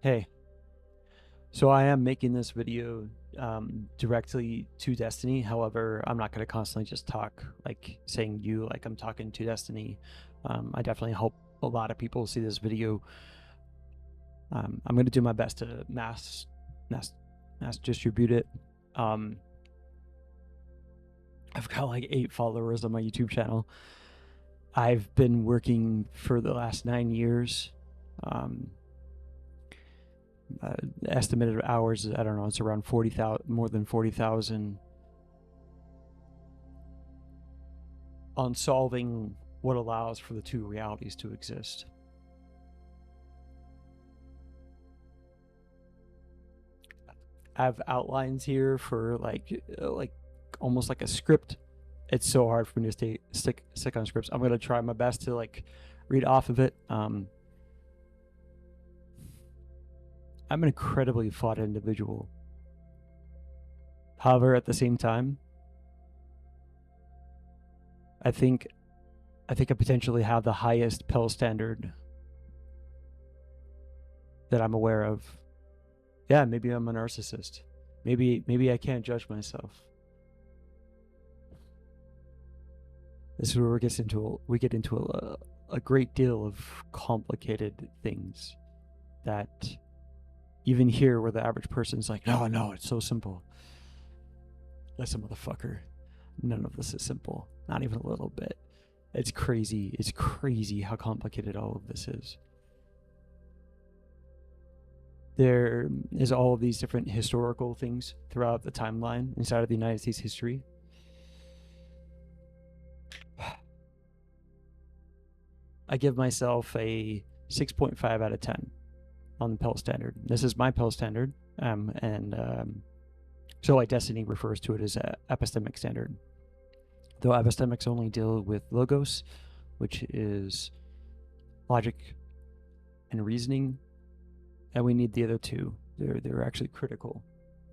Hey, so I am making this video directly to Destiny. However, I'm not going to constantly just talk like saying you like I'm talking to Destiny. I definitely hope a lot of people see this video. I'm going to do my best to mass distribute it. I've got like 8 followers on my YouTube channel. I've been working for the last 9 years. Estimated hours, I don't know, it's around 40,000, more than 40,000 on solving what allows for the two realities to exist. I have outlines here for like almost like a script. It's so hard for me to stick on scripts. I'm gonna try my best to like read off of it. I'm an incredibly flawed individual. However, at the same time, I think I potentially have the highest PEL standard that I'm aware of. Yeah, maybe I'm a narcissist. Maybe I can't judge myself. This is where we get into a great deal of complicated things that even here, where the average person's like, no, it's so simple. Listen, motherfucker, none of this is simple. Not even a little bit. It's crazy. It's crazy how complicated all of this is. There is all of these different historical things throughout the timeline inside of the United States history. I give myself a 6.5 out of 10 on the PEL standard. This is my PEL standard, so like Destiny refers to it as an epistemic standard. Though epistemics only deal with logos, which is logic and reasoning, and we need the other two. They're actually critical.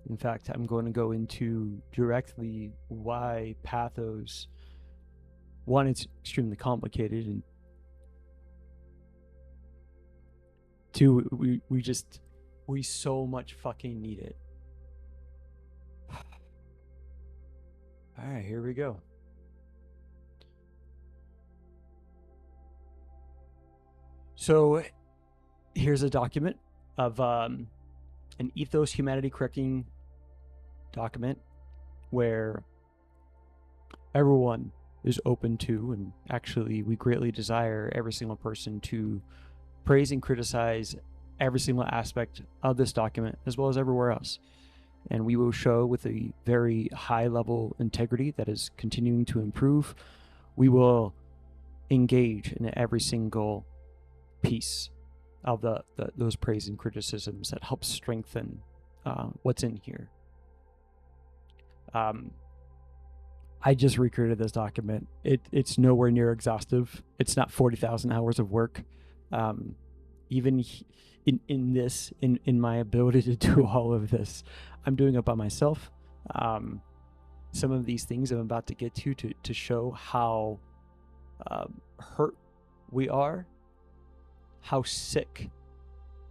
In fact, I'm going to go into directly why pathos, one, it's extremely complicated, and two, we so much fucking need it. All right, here we go. So here's a document of an ethos humanity correcting document where everyone is open to, and actually we greatly desire every single person to praise and criticize every single aspect of this document as well as everywhere else. And we will show with a very high level integrity that is continuing to improve. We will engage in every single piece of those praise and criticisms that help strengthen what's in here. I just recreated this document. It's nowhere near exhaustive. It's not 40,000 hours of work. Even in my ability to do all of this, I'm doing it by myself. Some of these things I'm about to get to show how hurt we are, how sick.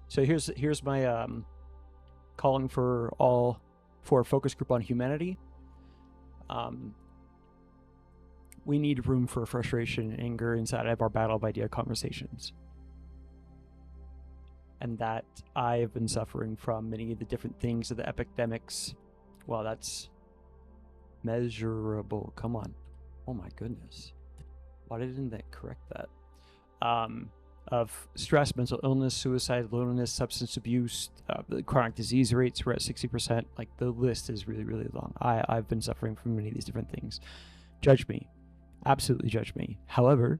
So here's my calling for a focus group on humanity. We need room for frustration and anger inside of our battle of idea conversations. And that I've been suffering from many of the different things of the epidemics. Well, that's measurable. Come on. Oh my goodness. Why didn't they correct that? Of stress, mental illness, suicide, loneliness, substance abuse, the chronic disease rates were at 60%. Like, the list is really, really long. I've been suffering from many of these different things. Judge me. Absolutely judge me. However,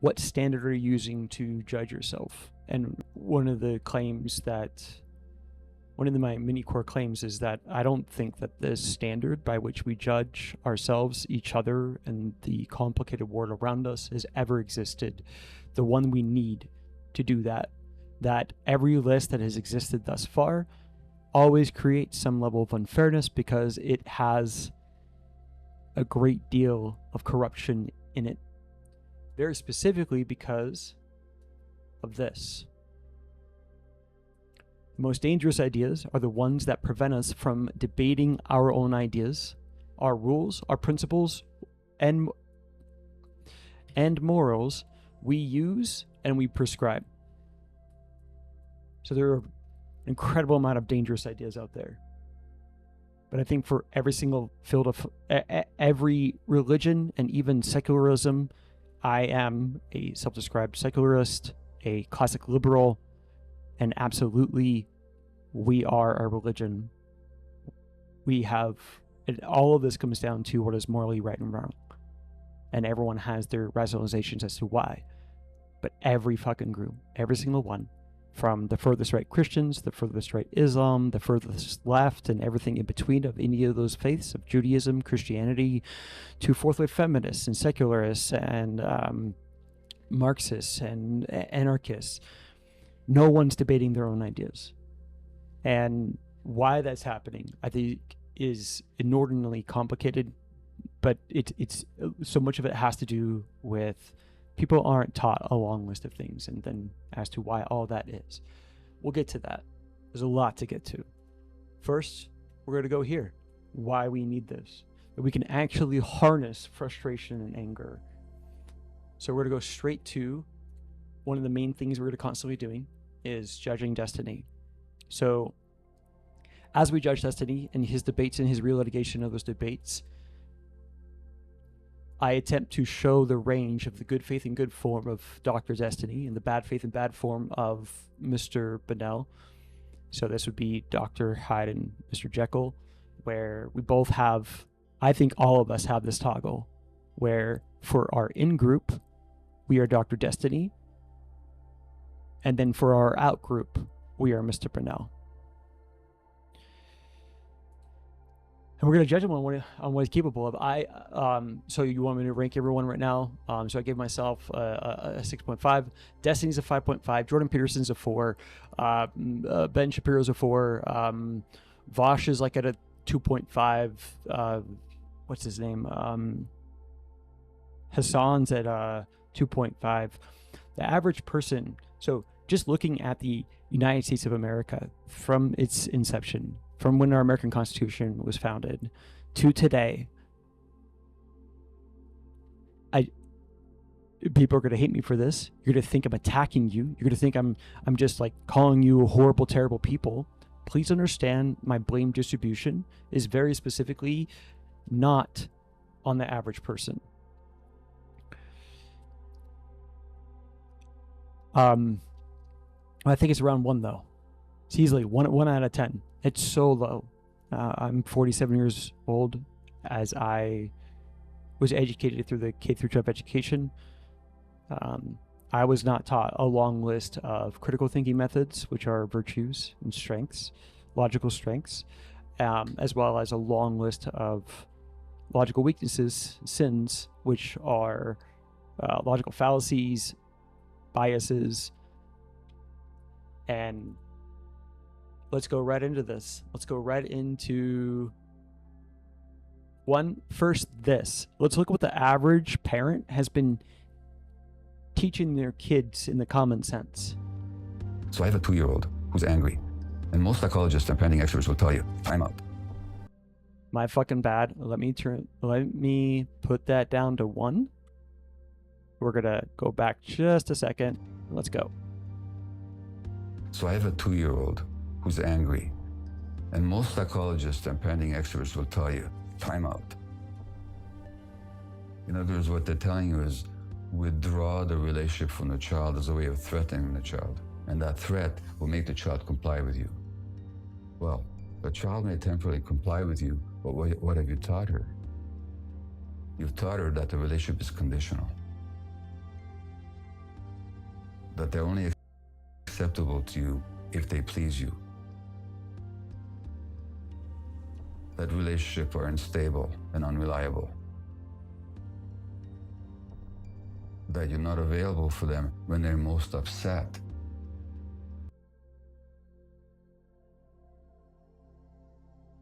what standard are you using to judge yourself? And one of my many core claims is that I don't think that the standard by which we judge ourselves, each other, and the complicated world around us has ever existed. The one we need to do that every list that has existed thus far always creates some level of unfairness because it has a great deal of corruption in it. Very specifically because of this. The most dangerous ideas are the ones that prevent us from debating our own ideas, our rules, our principles, and morals we use and we prescribe. So there are an incredible amount of dangerous ideas out there. But I think for every single field of every religion and even secularism, I am a self-described secularist, a classic liberal, and absolutely we are a religion. We have, all of this comes down to what is morally right and wrong. And everyone has their rationalizations as to why. But every fucking group, every single one, from the furthest right Christians, the furthest right Islam, the furthest left, and everything in between of any of those faiths, of Judaism, Christianity, to fourth wave feminists and secularists and Marxists and anarchists, no one's debating their own ideas. And why that's happening, I think, is inordinately complicated, but it's so much of it has to do with people aren't taught a long list of things, and then as to why all that is. We'll get to that. There's a lot to get to. First, we're going to go here. Why we need this. That we can actually harness frustration and anger. So we're going to go straight to one of the main things we're going to constantly doing is judging destiny. So as we judge destiny and his debates and his real litigation of those debates, I attempt to show the range of the good faith and good form of Dr. Destiny and the bad faith and bad form of Mr. Bennell. So this would be Dr. Hyde and Mr. Jekyll, where we both have, I think all of us have this toggle, where for our in-group, we are Dr. Destiny, and then for our out-group, we are Mr. Bennell. And we're going to judge him on what he's capable of. So you want me to rank everyone right now? So I gave myself a 6.5. Destiny's a 5.5. Jordan Peterson's a 4. Ben Shapiro's a 4. Vaush is like at a 2.5. What's his name? Hasan's at 2.5. The average person, so just looking at the United States of America from its inception, from when our American Constitution was founded to today, people are going to hate me for this. You're going to think I'm attacking you. You're going to think I'm just like calling you horrible, terrible people. Please understand my blame distribution is very specifically not on the average person. I think it's around 1 though. It's easily 1 out of 10. It's so low. I'm 47 years old, as I was educated through the K through 12 education. I was not taught a long list of critical thinking methods, which are virtues and strengths, logical strengths, as well as a long list of logical weaknesses, sins, which are logical fallacies, biases, and let's go right into this. Let's go right into first this. Let's look at what the average parent has been teaching their kids in the common sense. So I have a 2-year-old who's angry, and most psychologists and parenting experts will tell you, time out. My fucking bad. Let me put that down to 1. We're gonna go back just a second. Let's go. So I have a 2-year-old who's angry, and most psychologists and parenting experts will tell you, time out. In other words, what they're telling you is withdraw the relationship from the child as a way of threatening the child, and that threat will make the child comply with you. Well, the child may temporarily comply with you, but what have you taught her? You've taught her that the relationship is conditional, that they're only acceptable to you if they please you, that relationships are unstable and unreliable, that you're not available for them when they're most upset.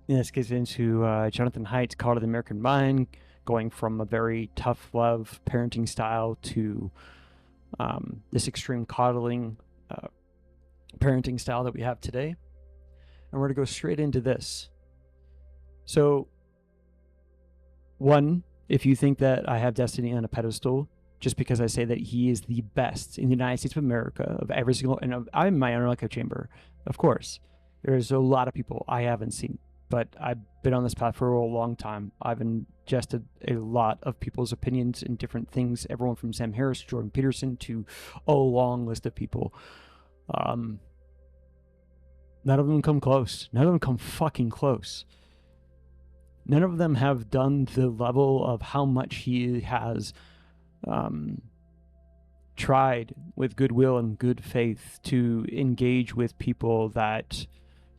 This gets into Jonathan Haidt's Call to the American Mind, going from a very tough love parenting style to this extreme coddling parenting style that we have today. and we're going to go straight into this. So, one, if you think that I have Destiny on a pedestal, just because I say that he is the best in the United States of America of every single, and I'm in my own echo chamber, of course. There's a lot of people I haven't seen, but I've been on this path for a long time. I've ingested a lot of people's opinions and different things, everyone from Sam Harris, Jordan Peterson, to a long list of people. None of them come close. None of them come fucking close. None of them have done the level of how much he has tried with goodwill and good faith to engage with people that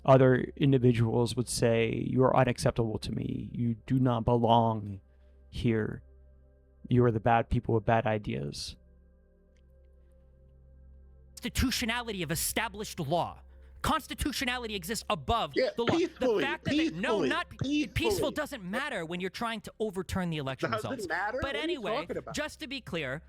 other individuals would say, you are unacceptable to me. You do not belong here. You are the bad people with bad ideas. Constitutionality of established law. Constitutionality exists above the law. Peacefully, The fact that peaceful doesn't matter when you're trying to overturn the election results. Doesn't matter? But What are you anyway, talking about? just to be clear,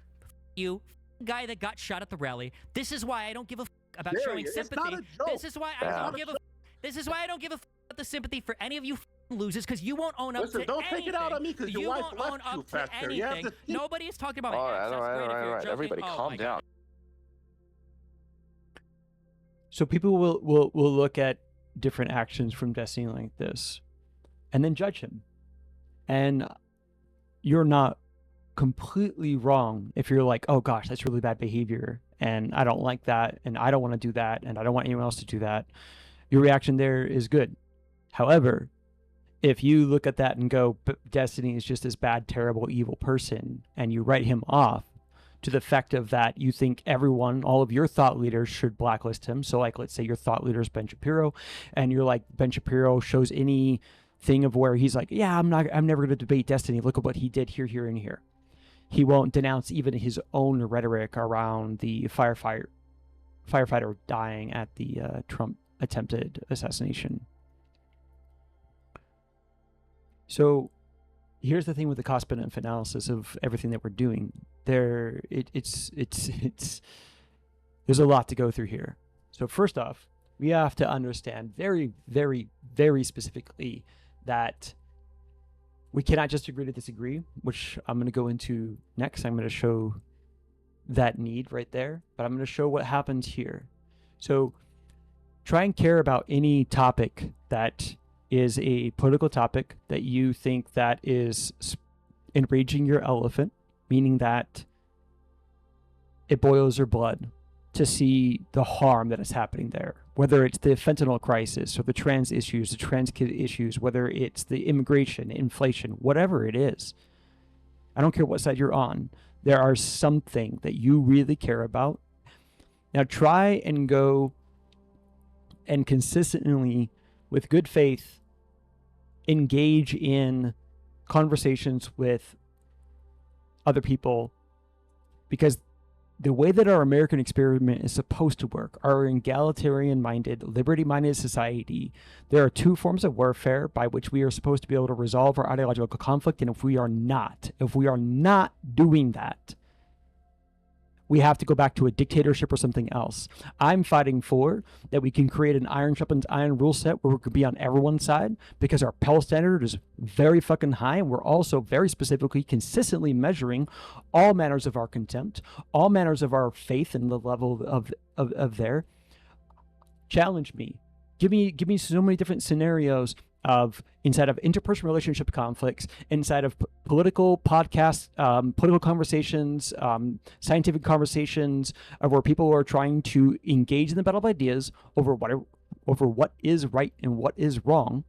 you guy that got shot at the rally. This is why I don't give a about showing It's sympathy. not a joke. This is why I don't give a. This is why I don't give a about the sympathy for any of you losers, because you won't own up Listen, to don't anything. take it out on me because your You wife won't left own you, up to Fester. You have anything. to- Nobody is talking about. All my right, access. all right, Great all if right, you're all right. joking. Everybody Oh calm my down. God. So people will look at different actions from Destiny like this and then judge him. And you're not completely wrong if you're like, oh gosh, that's really bad behavior and I don't like that and I don't want to do that and I don't want anyone else to do that. Your reaction there is good. However, if you look at that and go, but Destiny is just this bad, terrible, evil person, and you write him off to the effect of that you think everyone, all of your thought leaders should blacklist him. So like, let's say your thought leader is Ben Shapiro and you're like, Ben Shapiro shows any thing of where he's like, yeah, I'm never going to debate Destiny. Look at what he did here, here, and here. He won't denounce even his own rhetoric around the firefighter dying at the Trump attempted assassination. So here's the thing with the cost benefit analysis of everything that we're doing. It's there's a lot to go through here. So first off, we have to understand very, very, very specifically that we cannot just agree to disagree, which I'm going to go into next. I'm going to show that need right there, but I'm going to show what happens here. So try and care about any topic that is a political topic that you think that is enraging your elephant, meaning that it boils your blood to see the harm that is happening there, whether it's the fentanyl crisis or the trans issues, the trans kid issues, whether it's the immigration, inflation, whatever it is. I don't care what side you're on. There are something that you really care about. Now try and go and consistently, with good faith, engage in conversations with other people, because the way that our American experiment is supposed to work, our egalitarian-minded, liberty-minded society, there are two forms of warfare by which we are supposed to be able to resolve our ideological conflict, and if we are not doing that, we have to go back to a dictatorship or something else. I'm fighting for that we can create an iron sharpens iron rule set where we could be on everyone's side, because our PEL standard is very fucking high, and we're also very specifically consistently measuring all manners of our contempt, all manners of our faith and the level of their. Challenge me. Give me so many different scenarios of inside of interpersonal relationship conflicts, inside of political podcasts, political conversations, scientific conversations, of where people are trying to engage in the battle of ideas over what is right and what is wrong.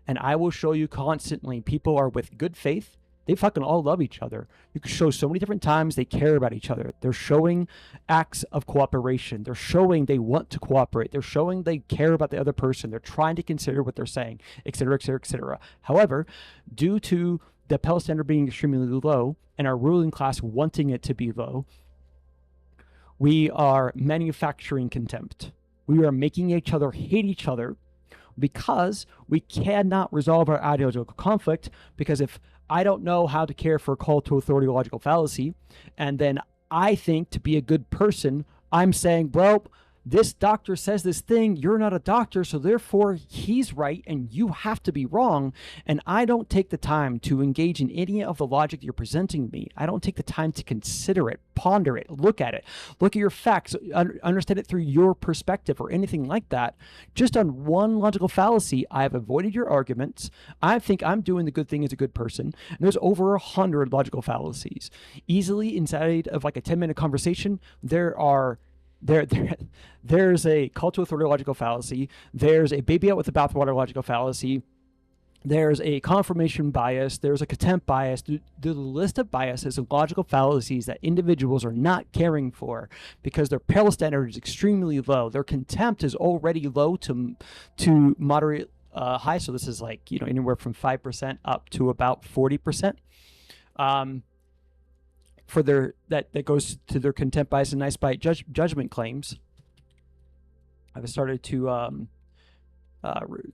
And I will show you constantly people are with good faith. They fucking all love each other. You can show so many different times they care about each other. They're showing acts of cooperation. They're showing they want to cooperate. They're showing they care about the other person. They're trying to consider what they're saying, et cetera, et cetera, et cetera. However, due to the PEL standard being extremely low and our ruling class wanting it to be low, we are manufacturing contempt. We are making each other hate each other because we cannot resolve our ideological conflict, because if I don't know how to care for a call to authority logical fallacy, and then I think to be a good person, I'm saying, well, this doctor says this thing, you're not a doctor, so therefore he's right and you have to be wrong. And I don't take the time to engage in any of the logic you're presenting me. I don't take the time to consider it, ponder it, look at your facts, understand it through your perspective or anything like that. Just on one logical fallacy, I have avoided your arguments. I think I'm doing the good thing as a good person. And there's over 100 logical fallacies. Easily inside of like a 10-minute conversation, there's a call to authority logical fallacy. There's a baby out with the bathwater logical fallacy. There's a confirmation bias. There's a contempt bias. The list of biases and logical fallacies that individuals are not caring for because their PEL standard is extremely low. Their contempt is already low to moderate high. So this is like, anywhere from 5% up to about 40%. For their that goes to their contempt bias and nice bite judgment claims. I've started to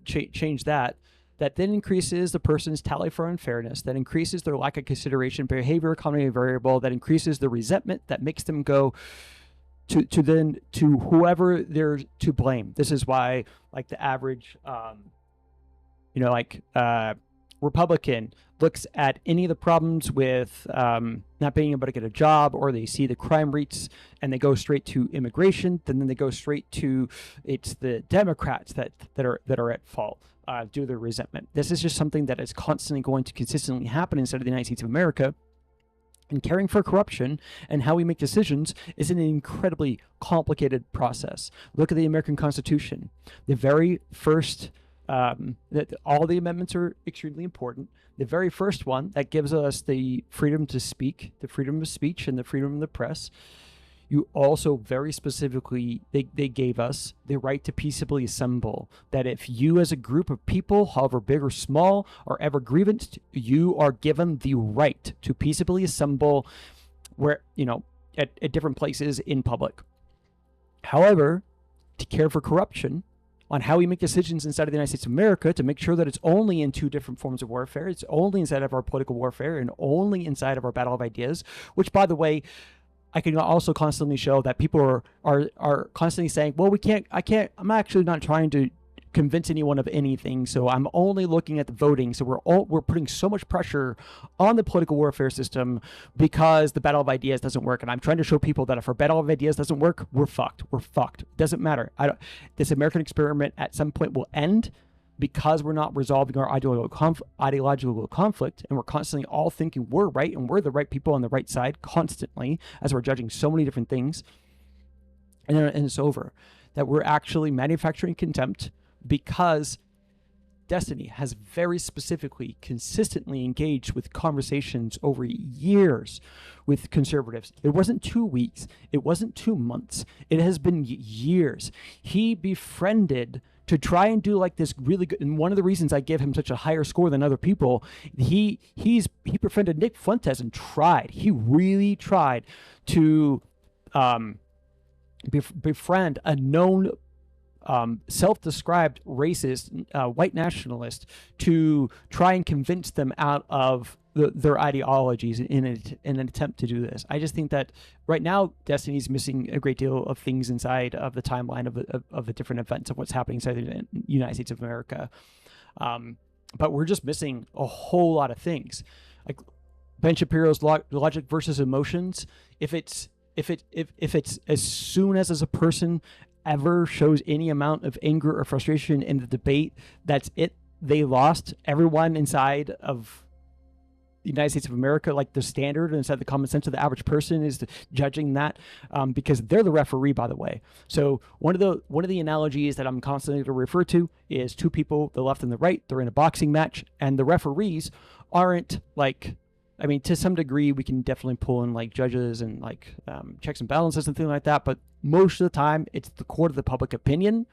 change that. That then increases the person's tally for unfairness. That increases their lack of consideration, behavior, cognitive variable. That increases the resentment. That makes them go to whoever they're to blame. This is why, like the average, Republican looks at any of the problems with not being able to get a job, or they see the crime rates and they go straight to immigration, then they go straight to it's the Democrats that are at fault due to their resentment. This is just something that is constantly going to consistently happen inside of the United States of America. And caring for corruption and how we make decisions is an incredibly complicated process. Look at the American Constitution. The very first all the amendments are extremely important. The very first one that gives us the freedom to speak, the freedom of speech, and the freedom of the press. You also very specifically, they gave us the right to peaceably assemble. That if you as a group of people, however big or small, are ever grievanced, you are given the right to peaceably assemble where, at different places in public. However, to care for corruption, on how we make decisions inside of the United States of America, to make sure that it's only in two different forms of warfare. It's only inside of our political warfare and only inside of our battle of ideas, which, by the way, I can also constantly show that people are constantly saying, well, I'm actually not trying to convince anyone of anything, so I'm only looking at the voting. So we're putting so much pressure on the political warfare system because the battle of ideas doesn't work. And I'm trying to show people that if our battle of ideas doesn't work, we're fucked. It doesn't matter. This American experiment at some point will end because we're not resolving our ideological conflict, and we're constantly all thinking we're right and we're the right people on the right side constantly as we're judging so many different things. And it's over. That we're actually manufacturing contempt because Destiny has very specifically, consistently engaged with conversations over years with conservatives. It wasn't 2 weeks. It wasn't 2 months. It has been years. He befriended to try and do like this really good. And one of the reasons I give him such a higher score than other people, he befriended Nick Fuentes and tried. He really tried to befriend a known self-described racist white nationalist to try and convince them out of their ideologies in an attempt to do this. I just think that right now Destiny's missing a great deal of things inside of the timeline of the different events of what's happening inside the United States of America. But we're just missing a whole lot of things. Like Ben Shapiro's logic versus emotions. If it's as soon as a person ever shows any amount of anger or frustration in the debate, that's it. They lost. Everyone inside of the United States of America, like the standard inside the common sense of the average person, is judging that because they're the referee, by the way. So one of the analogies that I'm constantly going to refer to is two people, the left and the right. They're in a boxing match, and the referees aren't like. I mean, to some degree, we can definitely pull in like judges and like checks and balances and things like that. But most of the time, it's the court of the public opinion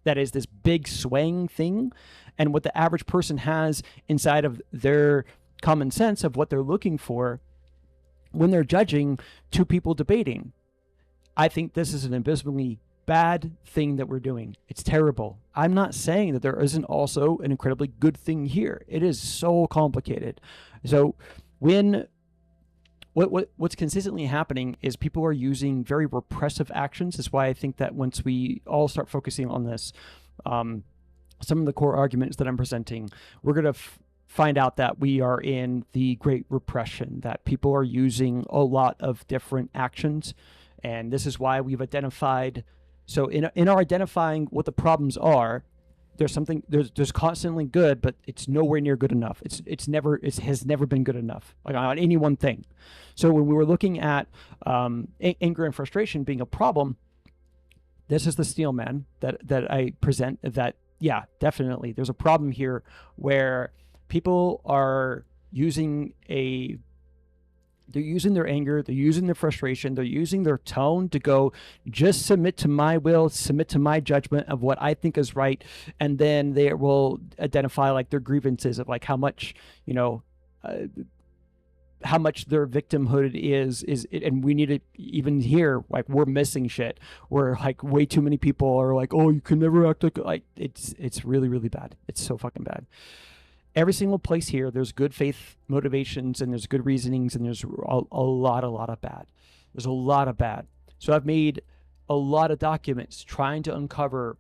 that is this big swaying thing. And what the average person has inside of their common sense of what they're looking for when they're judging two people debating. I think this is an abysmally bad thing that we're doing. It's terrible. I'm not saying that there isn't also an incredibly good thing here. It is so complicated. So when what's consistently happening is people are using very repressive actions. That's why I think that once we all start focusing on this, some of the core arguments that I'm presenting, we're going to find out that we are in the Great Repression, that people are using a lot of different actions. And this is why we've identified. So in our identifying what the problems are, there's constantly good, but it's nowhere near good enough. It has never been good enough, like on any one thing. So when we were looking at anger and frustration being a problem, this is the steel man that I present. That yeah, definitely there's a problem here where people are using they're using their anger, they're using their frustration, they're using their tone to go, just submit to my will, submit to my judgment of what I think is right. And then they will identify like their grievances of like how much, how much their victimhood is, and we need to even here, like we're missing shit. We're like way too many people are like, oh, you can never act like it's really, really bad. It's so fucking bad. Every single place here, there's good faith motivations and there's good reasonings and there's a lot of bad. There's a lot of bad. So I've made a lot of documents trying to uncover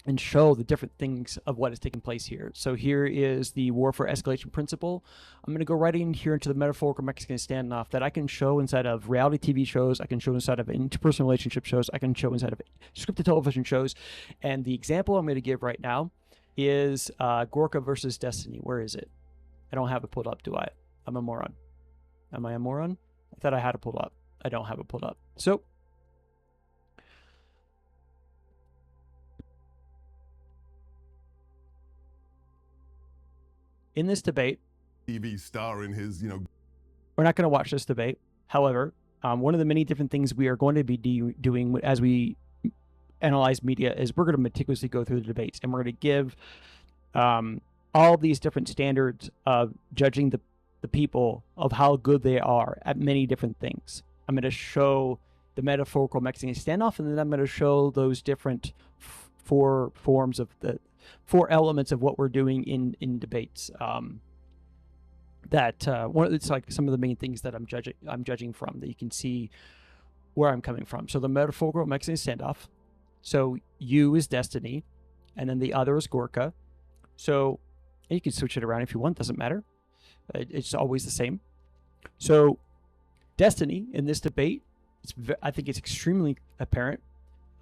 and show the different things of what is taking place here. So here is the warfare escalation principle. I'm going to go right in here into the metaphorical Mexican standoff that I can show inside of reality TV shows. I can show inside of interpersonal relationship shows. I can show inside of scripted television shows. And the example I'm going to give right now is Gorka versus Destiny. Where is it? I don't have it pulled up, do I? I'm a moron. Am I a moron? I thought I had it pulled up. I don't have it pulled up. So, in this debate, TV star in his, we're not going to watch this debate. However, one of the many different things we are going to be doing as we analyze media is we're going to meticulously go through the debates and we're going to give all these different standards of judging the people of how good they are at many different things. I'm going to show the metaphorical Mexican standoff, and then I'm going to show those different four forms of the four elements of what we're doing in debates. It's like some of the main things that I'm judging from, that you can see where I'm coming from. So the metaphorical Mexican standoff. So you is Destiny, and then the other is Gorka. So and you can switch it around if you want, doesn't matter. It's always the same. So Destiny in this debate, I think it's extremely apparent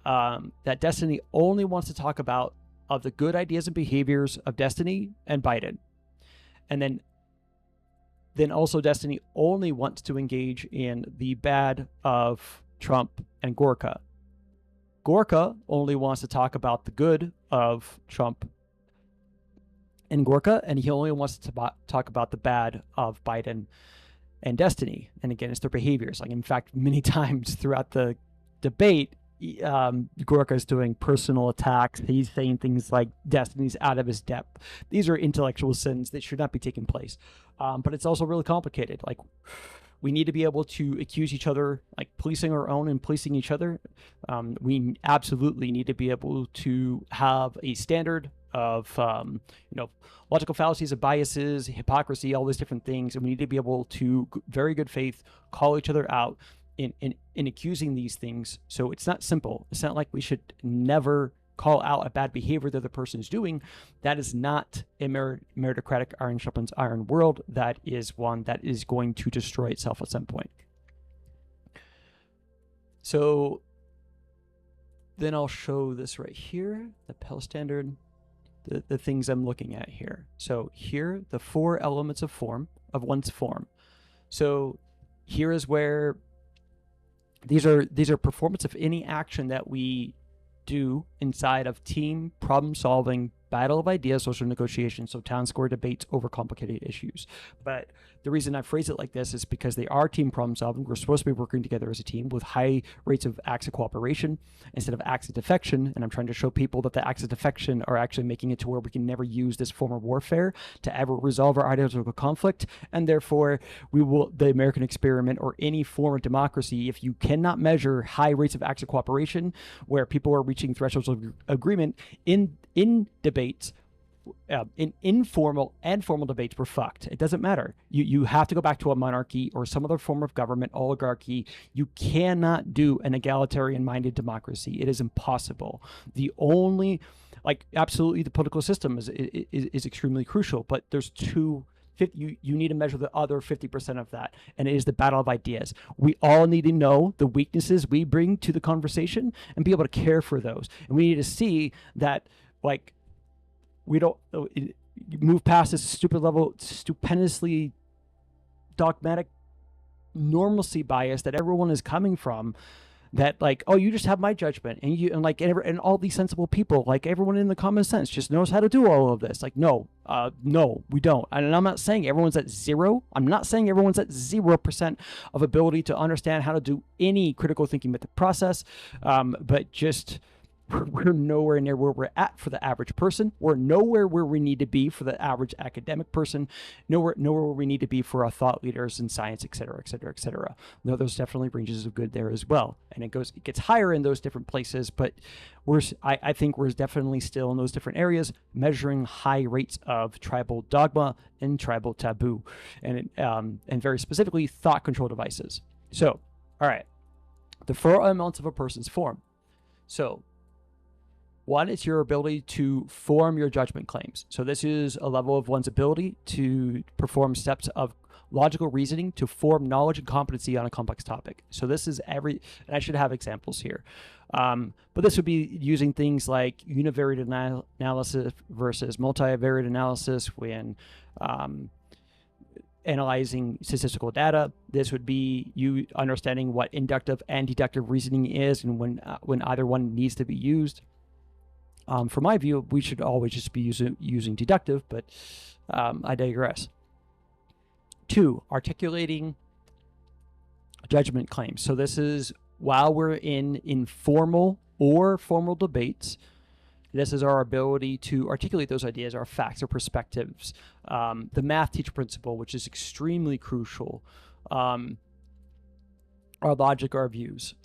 that Destiny only wants to talk about the good ideas and behaviors of Destiny and Biden. And then also Destiny only wants to engage in the bad of Trump and Gorka. Gorka only wants to talk about the good of Trump and Gorka, and he only wants to talk about the bad of Biden and Destiny. And again, it's their behaviors. Like, in fact, many times throughout the debate, Gorka is doing personal attacks. He's saying things like Destiny's out of his depth. These are intellectual sins that should not be taking place. But it's also really complicated. Like, we need to be able to accuse each other, like policing our own and policing each other. We absolutely need to be able to have a standard of, logical fallacies, of biases, hypocrisy, all these different things. And we need to be able to, very good faith, call each other out in accusing these things. So it's not simple. It's not like we should never call out a bad behavior that the person is doing. That is not a meritocratic Iron Shepherd's iron world. That is one that is going to destroy itself at some point. So then I'll show this right here, the PEL Standard, the things I'm looking at here. So here, the four elements of one's form. So here is where these are performance of any action that we do inside of team problem solving, battle of ideas, social negotiation, so town square debates over complicated issues. But the reason I phrase it like this is because they are team problem solving. We're supposed to be working together as a team with high rates of acts of cooperation instead of acts of defection. And I'm trying to show people that the acts of defection are actually making it to where we can never use this form of warfare to ever resolve our ideological conflict. And therefore, the American experiment or any form of democracy, if you cannot measure high rates of acts of cooperation where people are reaching thresholds of agreement in debates, in informal and formal debates, we're fucked. It doesn't matter. You have to go back to a monarchy or some other form of government, oligarchy. You cannot do an egalitarian-minded democracy. It is impossible. The only, like, absolutely, the political system is extremely crucial, but there's you need to measure the other 50% of that, and it is the battle of ideas. We all need to know the weaknesses we bring to the conversation and be able to care for those. And we need to see that, like, we don't move past this stupid level, stupendously dogmatic normalcy bias that everyone is coming from. That, like, oh, you just have my judgment, and all these sensible people, like everyone in the common sense, just knows how to do all of this. Like, no, we don't. And I'm not saying everyone's at zero. I'm not saying everyone's at 0% of ability to understand how to do any critical thinking method process, but just we're nowhere near where we're at for the average person. We're nowhere where we need to be for the average academic person. Nowhere where we need to be for our thought leaders in science, et cetera, et cetera, et cetera. No, there's definitely ranges of good there as well. And it gets higher in those different places, but I think we're definitely still in those different areas measuring high rates of tribal dogma and tribal taboo, and very specifically thought control devices. So, all right, the 4 elements of a person's form. So, one is your ability to form your judgment claims. So this is a level of one's ability to perform steps of logical reasoning to form knowledge and competency on a complex topic. So this is and I should have examples here. But this would be using things like univariate analysis versus multivariate analysis when analyzing statistical data. This would be you understanding what inductive and deductive reasoning is and when either one needs to be used. From my view, we should always just be using deductive, but I digress. 2, articulating judgment claims. So this is while we're in informal or formal debates, this is our ability to articulate those ideas, our facts, our perspectives. The math teacher principle, which is extremely crucial. Our logic, our views.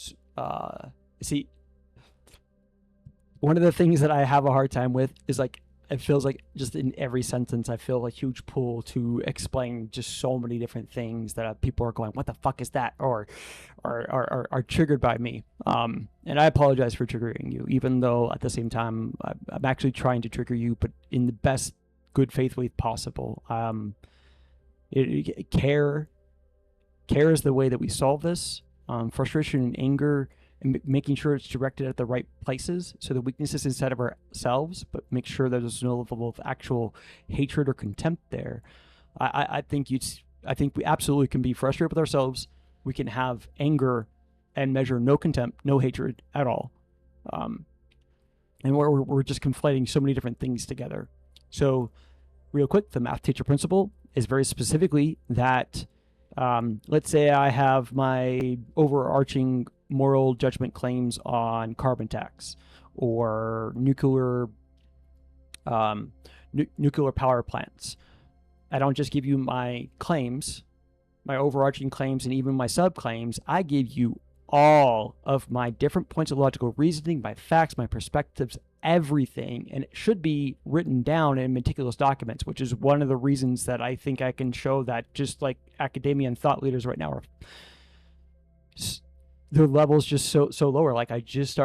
One of the things that I have a hard time with is, like, it feels like just in every sentence I feel a huge pull to explain just so many different things that people are going, what the fuck is that? Or are triggered by me. And I apologize for triggering you, even though at the same time I'm actually trying to trigger you, but in the best good faith way possible. Care is the way that we solve this. Frustration and anger, and making sure it's directed at the right places. So the weaknesses inside of ourselves, but make sure that there's no level of actual hatred or contempt there. I think we absolutely can be frustrated with ourselves. We can have anger and measure no contempt, no hatred at all. And we're just conflating so many different things together. So real quick, the math teacher principle is very specifically that, let's say I have my overarching moral judgment claims on carbon tax or nuclear power plants. I don't just give you my claims, my overarching claims, and even my sub-claims. I give you all of my different points of logical reasoning, my facts, my perspectives, everything. And it should be written down in meticulous documents, which is one of the reasons that I think I can show that just like academia and thought leaders right now are their level's just so lower. Like I just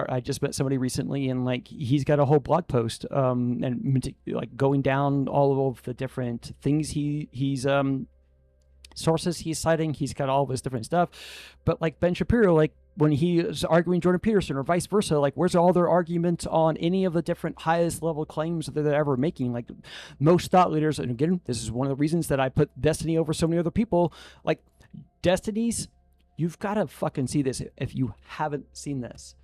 met somebody recently, and like he's got a whole blog post and like going down all of the different things he's sources he's citing. He's got all this different stuff, but like Ben Shapiro, like when he is arguing Jordan Peterson or vice versa, like where's all their arguments on any of the different highest level claims that they're ever making? Like most thought leaders, and again, this is one of the reasons that I put Destiny over so many other people. Like Destiny's, you've got to fucking see this if you haven't seen this.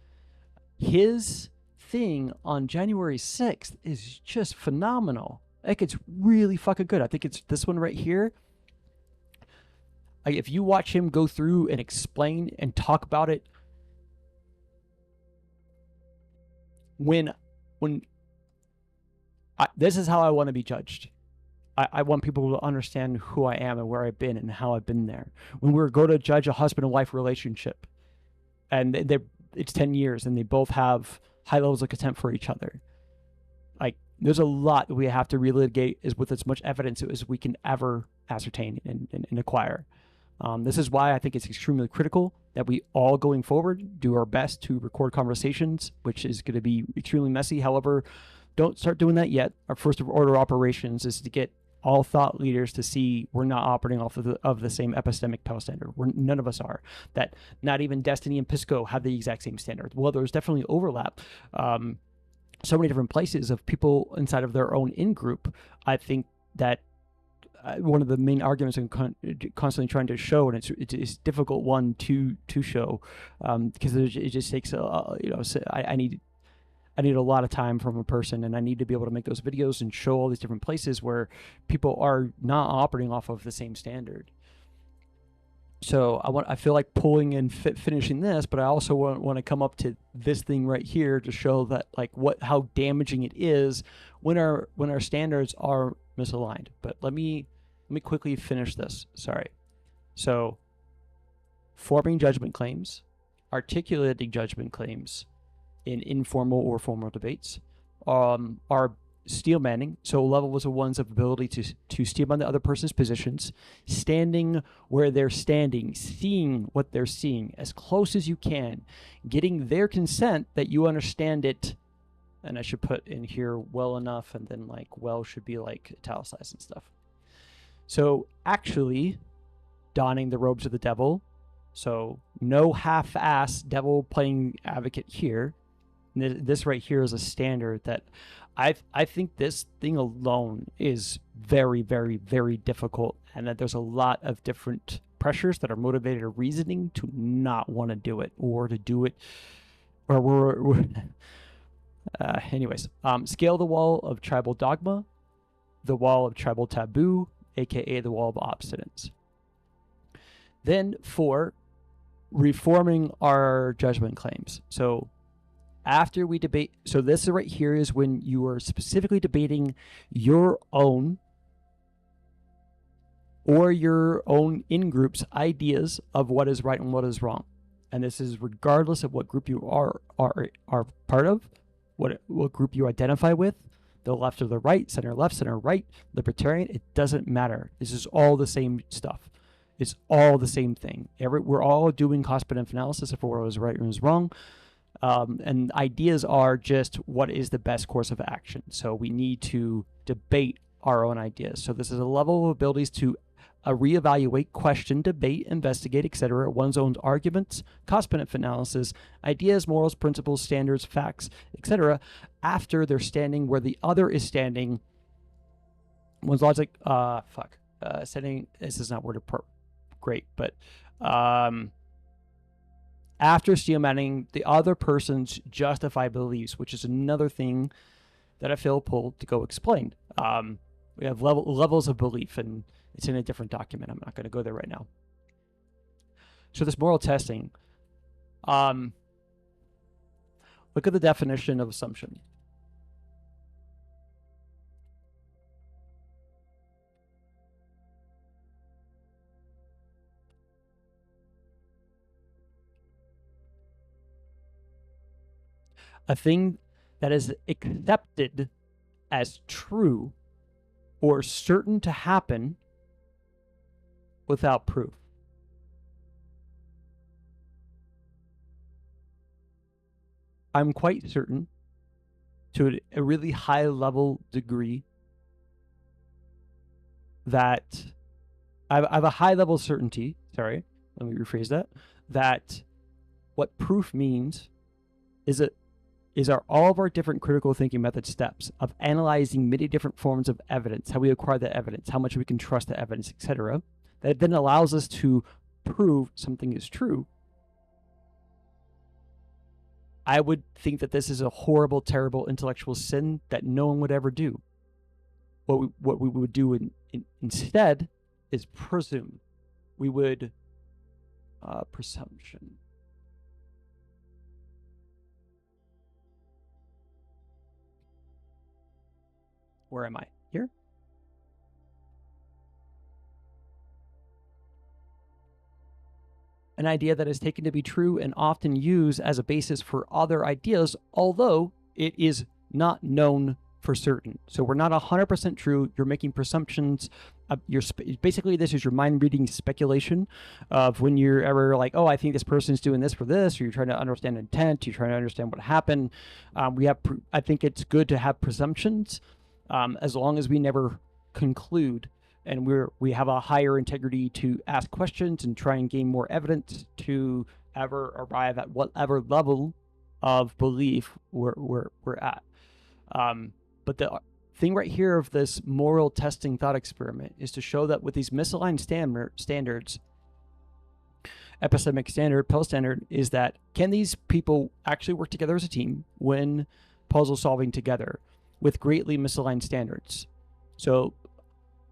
His thing on January 6th is just phenomenal. Like it's really fucking good. I think it's this one right here. Like if you watch him go through and explain and talk about it, this is how I want to be judged. I want people to understand who I am and where I've been and how I've been there. When we go to judge a husband and wife relationship, and it's 10 years and they both have high levels of contempt for each other, like there's a lot that we have to relitigate is with as much evidence as we can ever ascertain and acquire. This is why I think it's extremely critical that we all going forward do our best to record conversations, which is going to be extremely messy. However, don't start doing that yet. Our first order operations is to get all thought leaders to see we're not operating off of the same epistemic PEL standard. None of us are. That not even Destiny and Pisco have the exact same standard. Well, there's definitely overlap. So many different places of people inside of their own in-group. I think that one of the main arguments I'm constantly trying to show, and it's a difficult one to show, because it just takes I need a lot of time from a person, and I need to be able to make those videos and show all these different places where people are not operating off of the same standard. So I feel like pulling and finishing this, but I also want to come up to this thing right here to show that how damaging it is when our standards are misaligned. But let me quickly finish this. Sorry. So forming judgment claims, articulating judgment claims in informal or formal debates, are steel manning, so levels of one's ability to steel man the other person's positions, standing where they're standing, seeing what they're seeing as close as you can, getting their consent that you understand it. And I should put in here well enough, and then well should be italicized and stuff. So actually donning the robes of the devil. So no half-ass devil playing advocate here. This right here is a standard that I think this thing alone is very, very, very difficult, and that there's a lot of different pressures that are motivated or reasoning to not want to do it, or to do it, or we're anyways, scale the wall of tribal dogma, the wall of tribal taboo, aka the wall of obstinance. Then 4, reforming our judgment claims. So after we debate, so this right here is when you are specifically debating your own or your own in-group's ideas of what is right and what is wrong. And this is regardless of what group you are part of, what group you identify with, the left or the right, center left, center right, libertarian, it doesn't matter. This is all the same stuff. It's all the same thing. We're all doing cost-benefit analysis of what was right and what was wrong. And ideas are just what is the best course of action. So we need to debate our own ideas. So this is a level of abilities to reevaluate, question, debate, investigate, etc. one's own arguments, cost-benefit analysis, ideas, morals, principles, standards, facts, etc. after they're standing where the other is standing. One's logic, setting, this is not worded great, but after steel manning the other person's justified beliefs, which is another thing that I feel pulled to go explain. We have levels of belief, and it's in a different document. I'm not going to go there right now. So this moral testing, look at the definition of assumption. A thing that is accepted as true or certain to happen without proof. I'm quite certain, to a really high level degree, that I have a high level certainty, sorry, let me rephrase that what proof means is all of our different critical thinking method steps of analyzing many different forms of evidence, how we acquire the evidence, how much we can trust the evidence, etc., that then allows us to prove something is true. I would think that this is a horrible, terrible intellectual sin that no one would ever do. What we would do instead is presume. We would presumption. Where am I? Here? An idea that is taken to be true and often used as a basis for other ideas, although it is not known for certain. So we're not 100% true. You're making presumptions. Basically, this is your mind reading speculation of when you're ever like, oh, I think this person's doing this for this, or you're trying to understand intent, you're trying to understand what happened. I think it's good to have presumptions, as long as we never conclude, and we have a higher integrity to ask questions and try and gain more evidence to ever arrive at whatever level of belief we're at. But the thing right here of this moral testing thought experiment is to show that with these misaligned standards, epistemic standard, PEL standard, is that can these people actually work together as a team when puzzle solving together with greatly misaligned standards? So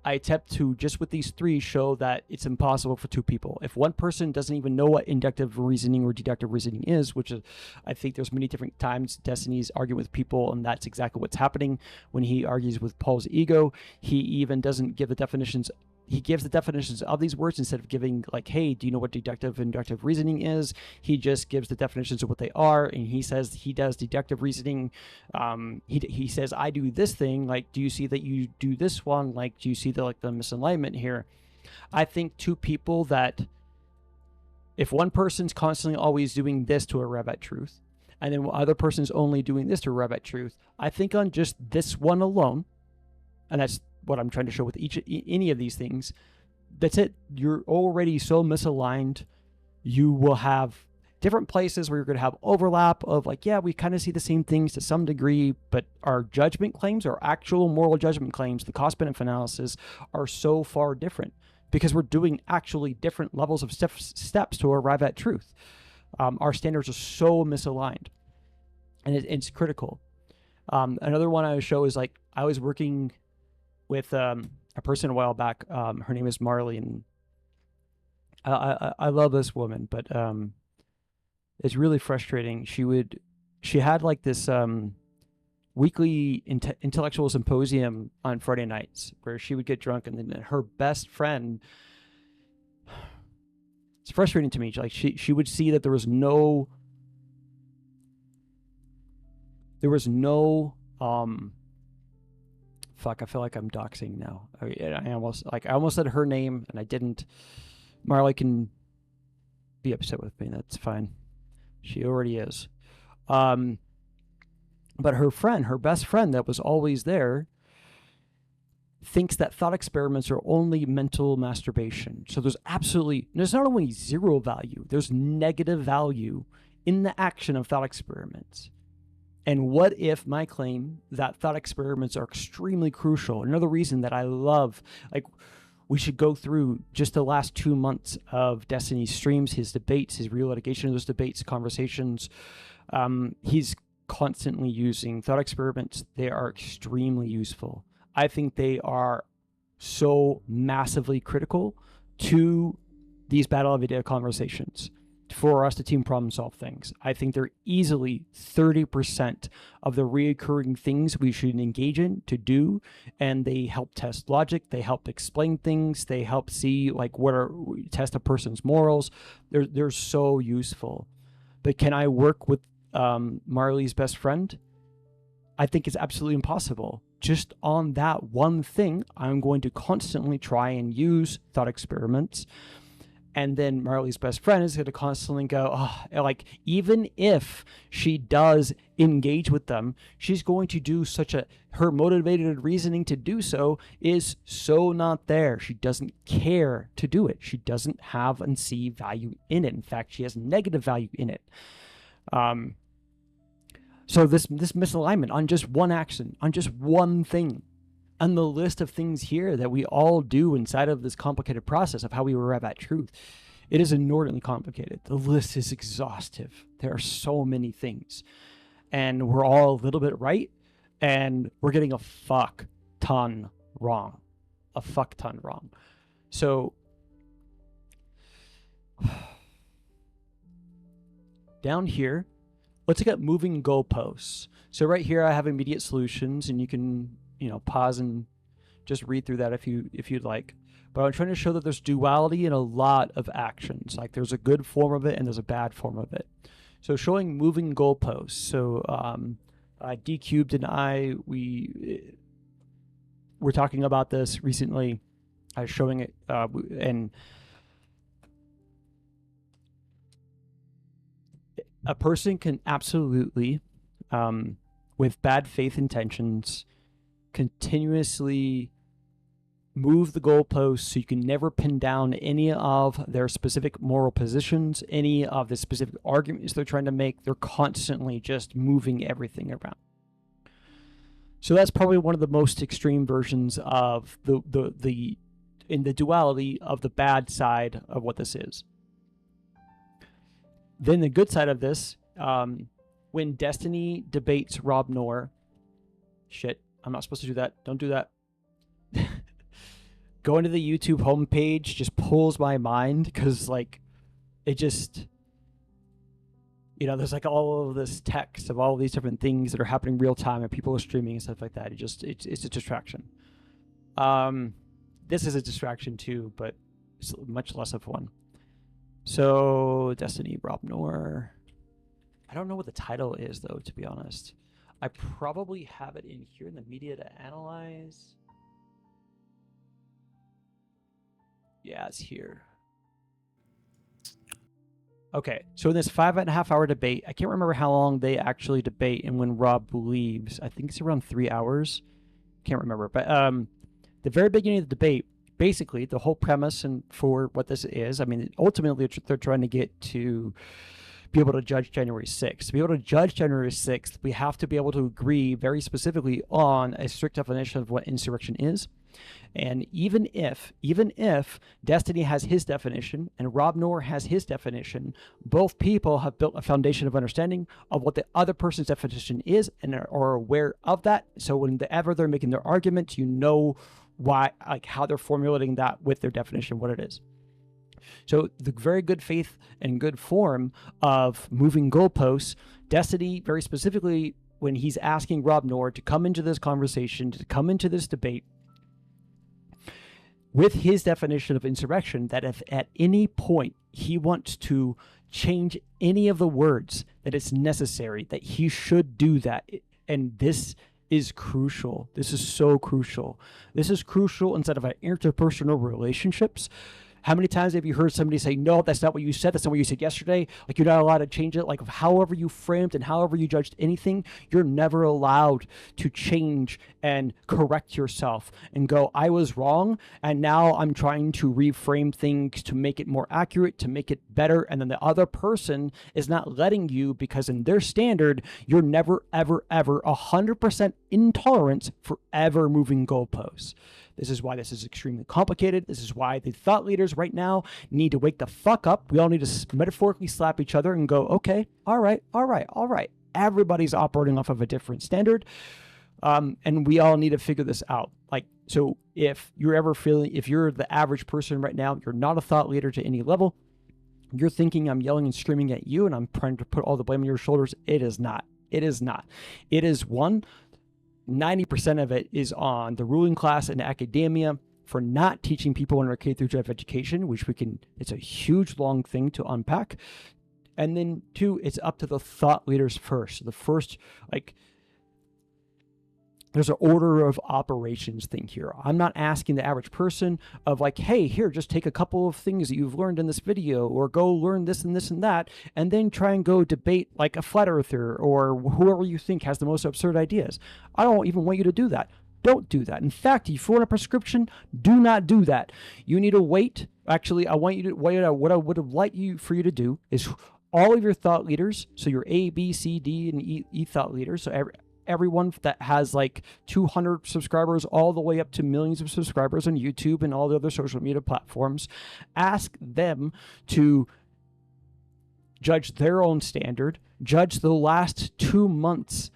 I attempt to, just with these three, show that it's impossible for two people. If one person doesn't even know what inductive reasoning or deductive reasoning is, which is, I think there's many different times Destiny's arguing with people, and that's exactly what's happening when he argues with Paul's ego. He even doesn't give the definitions. He gives the definitions of these words instead of giving like, hey, do you know what deductive and inductive reasoning is? He just gives the definitions of what they are. And he says he does deductive reasoning. He says, I do this thing. Like, do you see that you do this one? Like, do you see the misalignment here? I think two people that, if one person's constantly always doing this to arrive at truth, and then other person's only doing this to arrive at truth, I think on just this one alone, and that's what I'm trying to show with any of these things, that's it. You're already so misaligned. You will have different places where you're going to have overlap of like, yeah, we kind of see the same things to some degree, but our judgment claims, our actual moral judgment claims, the cost benefit analysis are so far different because we're doing actually different levels of steps to arrive at truth. Our standards are so misaligned, and it's critical. Another one I would show is like, I was working with a person a while back. Her name is Marley, and I love this woman, but it's really frustrating. She had like this weekly intellectual symposium on Friday nights where she would get drunk, and then her best friend, it's frustrating to me. Like she would see that there was no fuck, I feel like I'm doxing now. I almost said her name and I didn't. Marley can be upset with me. That's fine. She already is. But her best friend that was always there, thinks that thought experiments are only mental masturbation. So there's not only zero value, there's negative value in the action of thought experiments. And what if my claim that thought experiments are extremely crucial? Another reason that I love, like, we should go through just the last 2 months of Destiny's streams, his debates, his real litigation of those debates, conversations. He's constantly using thought experiments. They are extremely useful. I think they are so massively critical to these battle of idea conversations for us to team problem solve things. I think they're easily 30% of the reoccurring things we should engage in to do, and they help test logic, they help explain things, they help see like test a person's morals. They're so useful. But can I work with Marley's best friend? I think it's absolutely impossible. Just on that one thing, I'm going to constantly try and use thought experiments. And then Marley's best friend is going to constantly go, oh, like, even if she does engage with them, she's going to do her motivated reasoning to do so is so not there. She doesn't care to do it. She doesn't have and see value in it. In fact, she has negative value in it. So this misalignment on just one action, on just one thing, and the list of things here that we all do inside of this complicated process of how we arrive at truth, it is inordinately complicated. The list is exhaustive. There are so many things, and we're all a little bit right, and we're getting a fuck ton wrong. So down here, let's look at moving goalposts. So right here, I have immediate solutions, and you can pause and just read through that if you'd like. But I'm trying to show that there's duality in a lot of actions. Like there's a good form of it and there's a bad form of it. So showing moving goalposts. So D Cubed and I, we were talking about this recently. I was showing it, and a person can absolutely, with bad faith intentions, continuously move the goalposts so you can never pin down any of their specific moral positions, any of the specific arguments they're trying to make. They're constantly just moving everything around. So that's probably one of the most extreme versions of the in the duality of the bad side of what this is. Then the good side of this, when Destiny debates Rob Noor, shit, I'm not supposed to do that. Don't do that. Going to the YouTube homepage just pulls my mind because, like, it just, there's like all of this text of all of these different things that are happening real time and people are streaming and stuff like that. It's a distraction. This is a distraction too, but it's much less of one. So, Destiny, Rob Noor. I don't know what the title is, though, to be honest. I probably have it in here in the media to analyze. Yeah, it's here. Okay, so in this 5.5 hour debate, I can't remember how long they actually debate and when Rob leaves. I think it's around 3 hours. Can't remember. But the very beginning of the debate, basically, the whole premise and for what this is, I mean, ultimately, they're trying to get to be able to judge January 6th. To be able to judge January 6th, we have to be able to agree very specifically on a strict definition of what insurrection is. And even if Destiny has his definition and Rob Noor has his definition, both people have built a foundation of understanding of what the other person's definition is and are aware of that. So whenever they're making their argument, you know why, like how they're formulating that with their definition, what it is. So the very good faith and good form of moving goalposts, Destiny very specifically, when he's asking Rob Noor to come into this conversation, to come into this debate, with his definition of insurrection, that if at any point he wants to change any of the words, that it's necessary, that he should do that. And this is crucial. This is so crucial. This is crucial instead of our interpersonal relationships. How many times have you heard somebody say, no, that's not what you said. That's not what you said yesterday. Like, you're not allowed to change it. Like, however you framed and however you judged anything, you're never allowed to change and correct yourself and go, I was wrong, and now I'm trying to reframe things to make it more accurate, to make it better. And then the other person is not letting you, because in their standard, you're never, ever, ever 100% intolerance for ever moving goalposts. This is why this is extremely complicated. This is why the thought leaders right now need to wake the fuck up. We all need to metaphorically slap each other and go, okay, all right. Everybody's operating off of a different standard. And we all need to figure this out. Like, so if you're the average person right now, you're not a thought leader to any level, you're thinking I'm yelling and screaming at you and I'm trying to put all the blame on your shoulders. It is not. It is not. It is 90% of it is on the ruling class and academia for not teaching people in our K through 12 education, which it's a huge, long thing to unpack. And then 2, it's up to the thought leaders first. The first, there's an order of operations thing here. I'm not asking the average person of like, hey, here, just take a couple of things that you've learned in this video, or go learn this and this and that, and then try and go debate like a flat earther or whoever you think has the most absurd ideas. I don't even want you to do that. Don't do that. In fact, if you want a prescription, do not do that. You need to wait. Actually, I want you to wait. What I would have liked for you to do is all of your thought leaders, so your A, B, C, D, and E thought leaders, so everyone that has like 200 subscribers all the way up to millions of subscribers on YouTube and all the other social media platforms, ask them to judge their own standard, judge the last 2 months,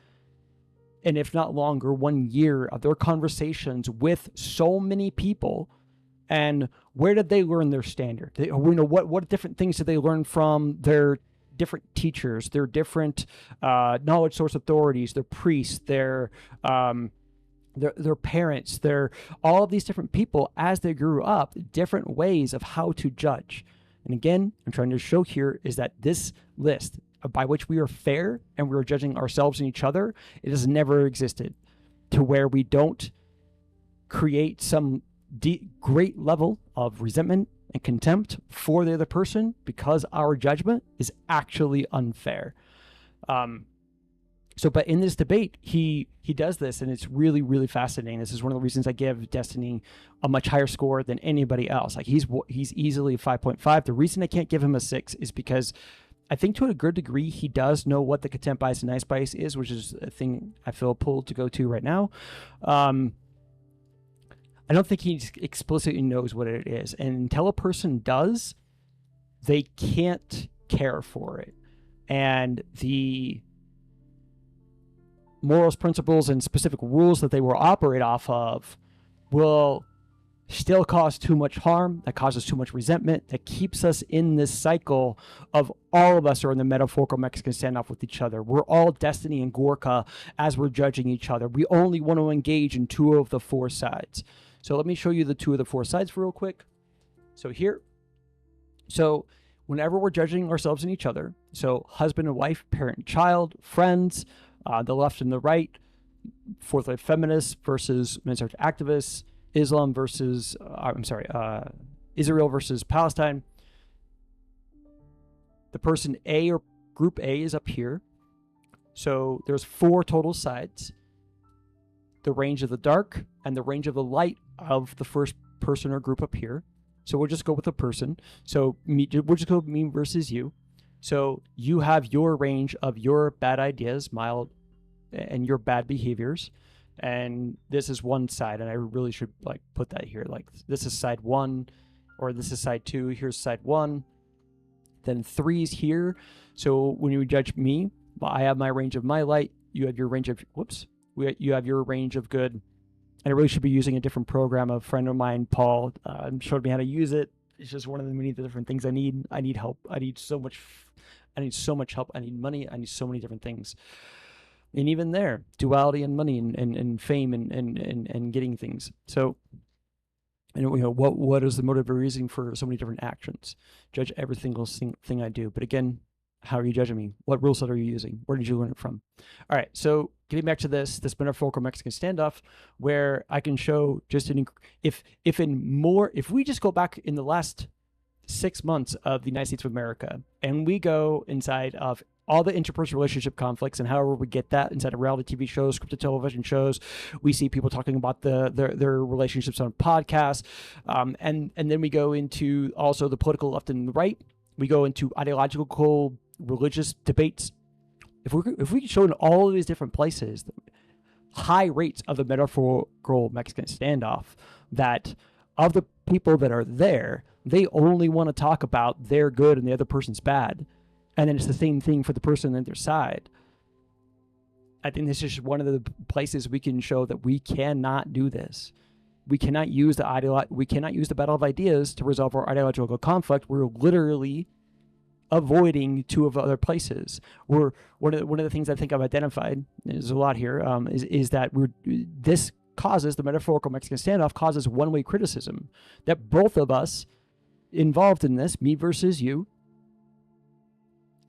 and if not longer, 1 year of their conversations with so many people. And where did they learn their standard? What different things did they learn from their different teachers, their different knowledge source authorities, their priests, their parents, all of these different people as they grew up, different ways of how to judge. And again, I'm trying to show here is that this list, by which we are fair and we are judging ourselves and each other, it has never existed, to where we don't create some great level of resentment and contempt for the other person because our judgment is actually unfair. But in this debate, he does this, and it's really, really fascinating. This is one of the reasons I give Destiny a much higher score than anybody else. Like he's easily a 5.5. The reason I can't give him a 6 is because I think to a good degree he does know what the contempt bias and nice bias is, which is a thing I feel pulled to go to right now. I don't think he explicitly knows what it is, and until a person does, they can't care for it. And the morals, principles, and specific rules that they will operate off of will still cause too much harm, that causes too much resentment, that keeps us in this cycle of all of us are in the metaphorical Mexican standoff with each other. We're all Destiny and Gorka as we're judging each other. We only want to engage in 2 of the 4 sides. So let me show you the 2 of the 4 sides real quick. So whenever we're judging ourselves and each other, so husband and wife, parent and child, friends, the left and the right, fourth wave feminists versus men's rights activists, Islam versus, Israel versus Palestine. The person A or group A is up here. So there's 4 total sides. The range of the dark and the range of the light of the first person or group up here. So we'll just go with the person. So we'll just go me versus you. So you have your range of your bad ideas, mild, and your bad behaviors. And this is one side, and I really should like put that here. Like this is side 1, or this is side 2. Here's side 1. Then 3 is here. So when you judge me, I have my range of my light. You have your range of you have your range of good. And I really should be using a different program. A friend of mine, Paul, showed me how to use it. It's just one of the many different things I need. I need help. I need so much help. I need money. I need so many different things. And even there, duality and money and fame and getting things. So, what is the motive or reason for so many different actions? Judge every single thing I do. But again, how are you judging me? What rule set are you using? Where did you learn it from? All right, so getting back to this metaphorical Mexican standoff, where I can show just if we just go back in the last 6 months of the United States of America, and we go inside of all the interpersonal relationship conflicts and however we get that inside of reality TV shows, scripted television shows, we see people talking about their relationships on podcasts, and then we go into also the political left and the right. We go into ideological religious debates. If we show in all of these different places high rates of the metaphorical Mexican standoff, that of the people that are there, they only want to talk about their good and the other person's bad. And then it's the same thing for the person on their side. I think this is one of the places we can show that we cannot do this. We cannot use the battle of ideas to resolve our ideological conflict. We're literally avoiding 2 of other places. One of the things I think I've identified, there's a lot here, is that this causes, the metaphorical Mexican standoff causes one-way criticism, that both of us involved in this, me versus you,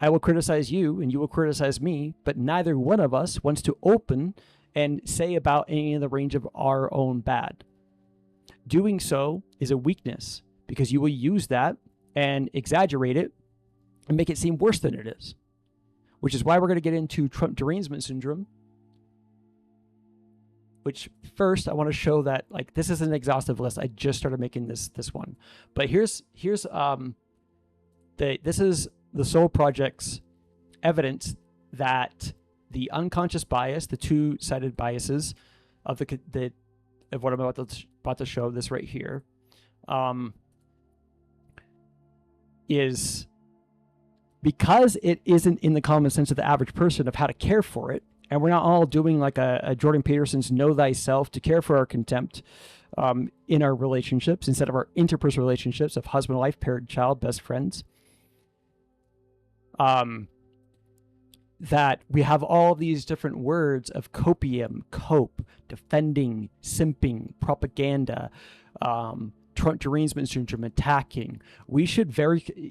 I will criticize you and you will criticize me, but neither one of us wants to open and say about any of the range of our own bad. Doing so is a weakness, because you will use that and exaggerate it and make it seem worse than it is, which is why we're going to get into Trump derangement syndrome, which first I want to show that like this is an exhaustive list. I just started making this one, but here's this is the Soul Project's evidence that the unconscious bias, the 2-sided biases of of what I'm about to show, this right here, is because it isn't in the common sense of the average person of how to care for it, and we're not all doing like a Jordan Peterson's know thyself to care for our contempt in our relationships, instead of our interpersonal relationships of husband, wife, parent, child, best friends. That we have all these different words of copium, cope, defending, simping, propaganda, Trump derangement syndrome, attacking. We should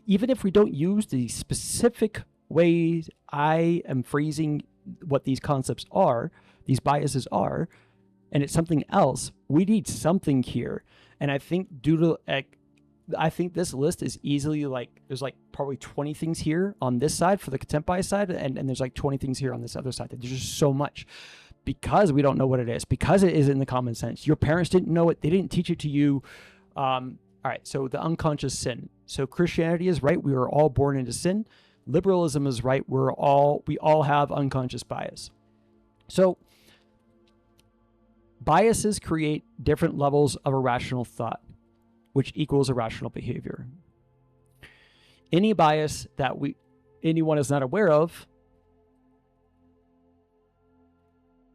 even if we don't use the specific way I am phrasing what these concepts are, these biases are, and it's something else, we need something here. And I think I think this list is easily there's probably 20 things here on this side for the contempt bias side, and there's 20 things here on this other side. There's just so much because we don't know what it is, because it isn't in the common sense. Your parents didn't know it. They didn't teach it to you. All right, so the unconscious sin. So Christianity is right. We were all born into sin. Liberalism is right. We all have unconscious bias. So biases create different levels of irrational thought, which equals irrational behavior. Any bias that anyone is not aware of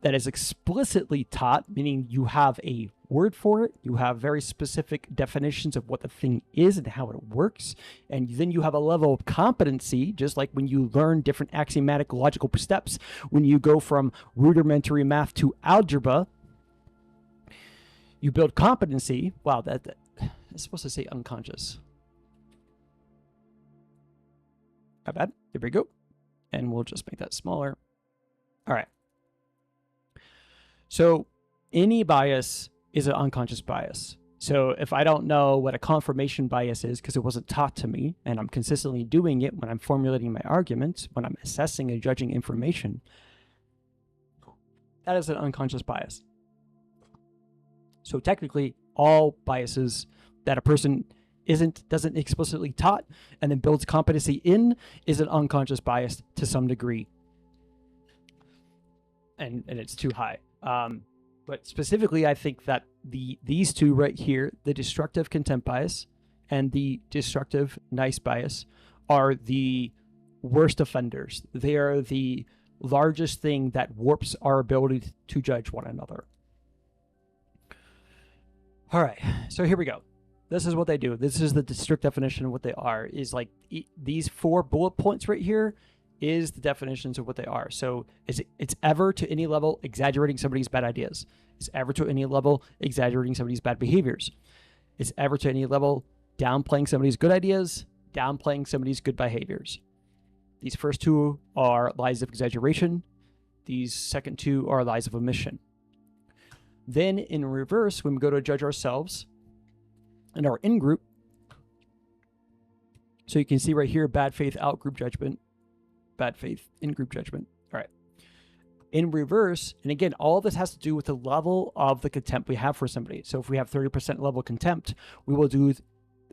that is explicitly taught, meaning you have a word for it, you have very specific definitions of what the thing is and how it works, and then you have a level of competency, just like when you learn different axiomatic logical steps, when you go from rudimentary math to algebra, you build competency. Wow, that it's supposed to say unconscious. My bad. There we go. And we'll just make that smaller. All right. So any bias is an unconscious bias. So if I don't know what a confirmation bias is because it wasn't taught to me, and I'm consistently doing it when I'm formulating my arguments, when I'm assessing and judging information, that is an unconscious bias. So technically, all biases that a person doesn't explicitly taught and then builds competency in is an unconscious bias to some degree. And it's too high. But specifically, I think that these two right here, the destructive contempt bias and the destructive nice bias, are the worst offenders. They are the largest thing that warps our ability to judge one another. All right, so here we go. This is what they do. This is the strict definition of what they are. Is these 4 bullet points right here is the definitions of what they are. So it's ever to any level exaggerating somebody's bad ideas. It's ever to any level exaggerating somebody's bad behaviors. It's ever to any level downplaying somebody's good ideas, downplaying somebody's good behaviors. These first 2 are lies of exaggeration. These second 2 are lies of omission. Then in reverse, when we go to judge ourselves and our in-group, so you can see right here, bad faith out-group judgment, bad faith in-group judgment. All right. In reverse, and again, all of this has to do with the level of the contempt we have for somebody. So if we have 30% level contempt, we will do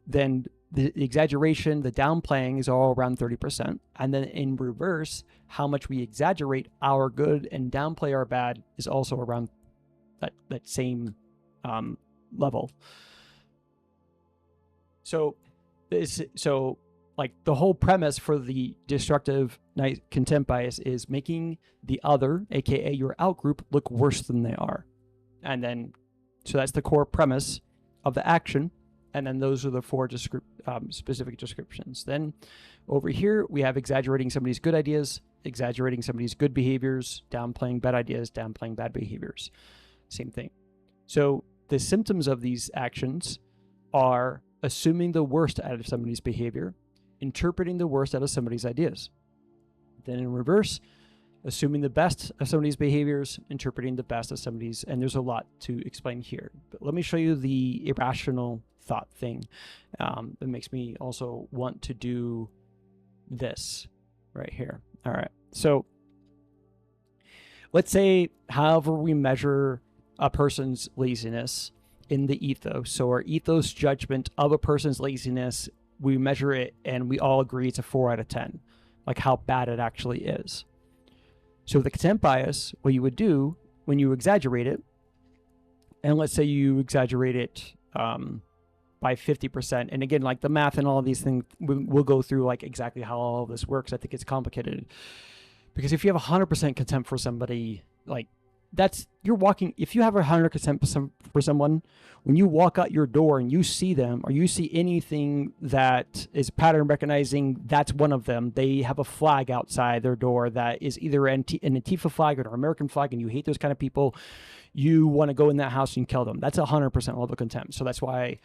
then the exaggeration, the downplaying is all around 30%. And then in reverse, how much we exaggerate our good and downplay our bad is also around that same level. So the whole premise for the destructive contempt bias is making the other, aka your outgroup, look worse than they are. And then, so that's the core premise of the action. And then those are the 4 specific descriptions. Then over here, we have exaggerating somebody's good ideas, exaggerating somebody's good behaviors, downplaying bad ideas, downplaying bad behaviors. Same thing. So the symptoms of these actions are assuming the worst out of somebody's behavior, interpreting the worst out of somebody's ideas. Then in reverse, assuming the best of somebody's behaviors, interpreting the best of somebody's, and there's a lot to explain here. But let me show you the irrational thought thing that makes me also want to do this right here. All right. So let's say, however we measure a person's laziness in the ethos. So our ethos judgment of a person's laziness, we measure it and we all agree it's a 4 out of 10, like how bad it actually is. So the contempt bias, what you would do when you exaggerate it, and let's say you exaggerate it by 50%. And again, like the math and all of these things, we'll go through like exactly how all of this works. I think it's complicated because if you have 100% contempt for somebody, like if you have 100% contempt for someone, when you walk out your door and you see them or you see anything that is pattern recognizing, that's one of them. They have a flag outside their door that is either an Antifa flag or an American flag, and you hate those kind of people. You want to go in that house and kill them. That's 100% level of contempt. So that's why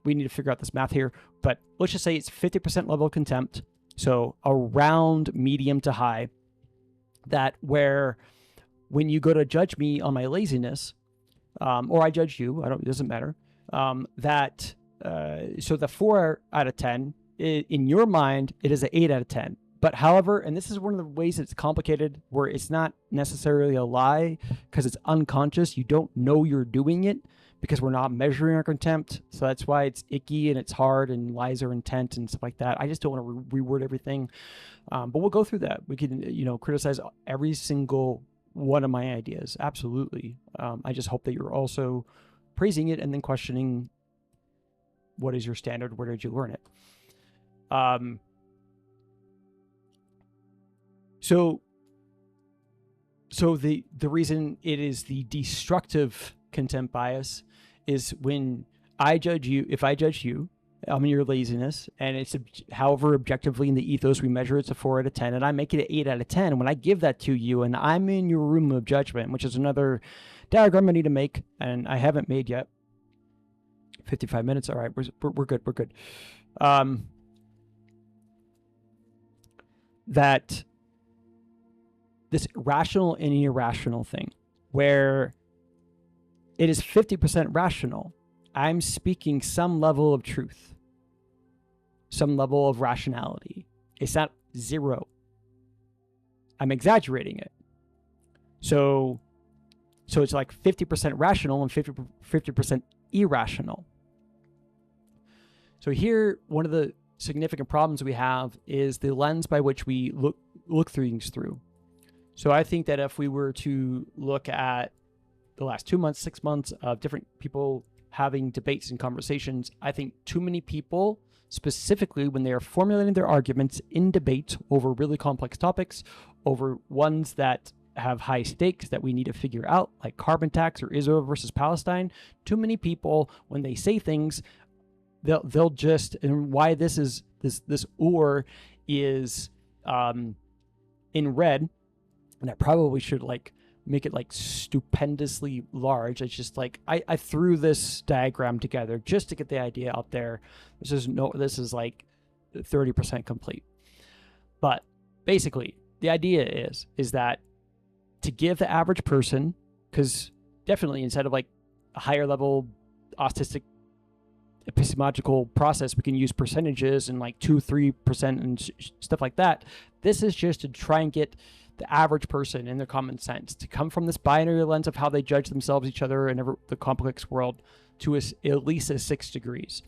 we need to figure out this math here. But let's just say it's 50% level of contempt So around medium to high, that where when you go to judge me on my laziness, or I judge you, it doesn't matter, so the 4 out of 10, in your mind, it is an 8 out of 10. But however, and this is one of the ways it's complicated, where it's not necessarily a lie because it's unconscious. You don't know you're doing it because we're not measuring our contempt. So that's why it's icky and it's hard, and lies are intent and stuff like that. I just don't want to reword everything. But we'll go through that. We can, criticize every single one of my ideas. Absolutely. I just hope that you're also praising it and then questioning, what is your standard? Where did you learn it? So the reason it is the destructive contempt bias is when I judge you, if I judge you on your laziness, and it's however objectively in the ethos we measure, it's a 4 out of 10, and I make it an 8 out of 10. When I give that to you and I'm in your room of judgment, which is another diagram I need to make, and I haven't made yet. 55 minutes. All right, we're good. We're good. That this rational and irrational thing, where it is 50% rational, I'm speaking some level of truth, some level of rationality. It's not 0. I'm exaggerating it. So it's like 50% rational and 50% irrational. So here, one of the significant problems we have is the lens by which we look things through. So I think that if we were to look at the last 2 months, 6 months of different people having debates and conversations, I think too many people, specifically when they are formulating their arguments in debate over really complex topics, over ones that have high stakes that we need to figure out, like carbon tax or Israel versus Palestine, too many people, when they say things, they'll just, and why this is this or is in red, and I probably should make it stupendously large. It's just I threw this diagram together just to get the idea out there. This is 30% complete. But basically the idea is that to give the average person, because definitely instead of a higher level autistic epistemological process, we can use percentages and 2-3% and stuff like that. This is just to try and get the average person in their common sense to come from this binary lens of how they judge themselves, each other, and the complex world to at least 6 degrees.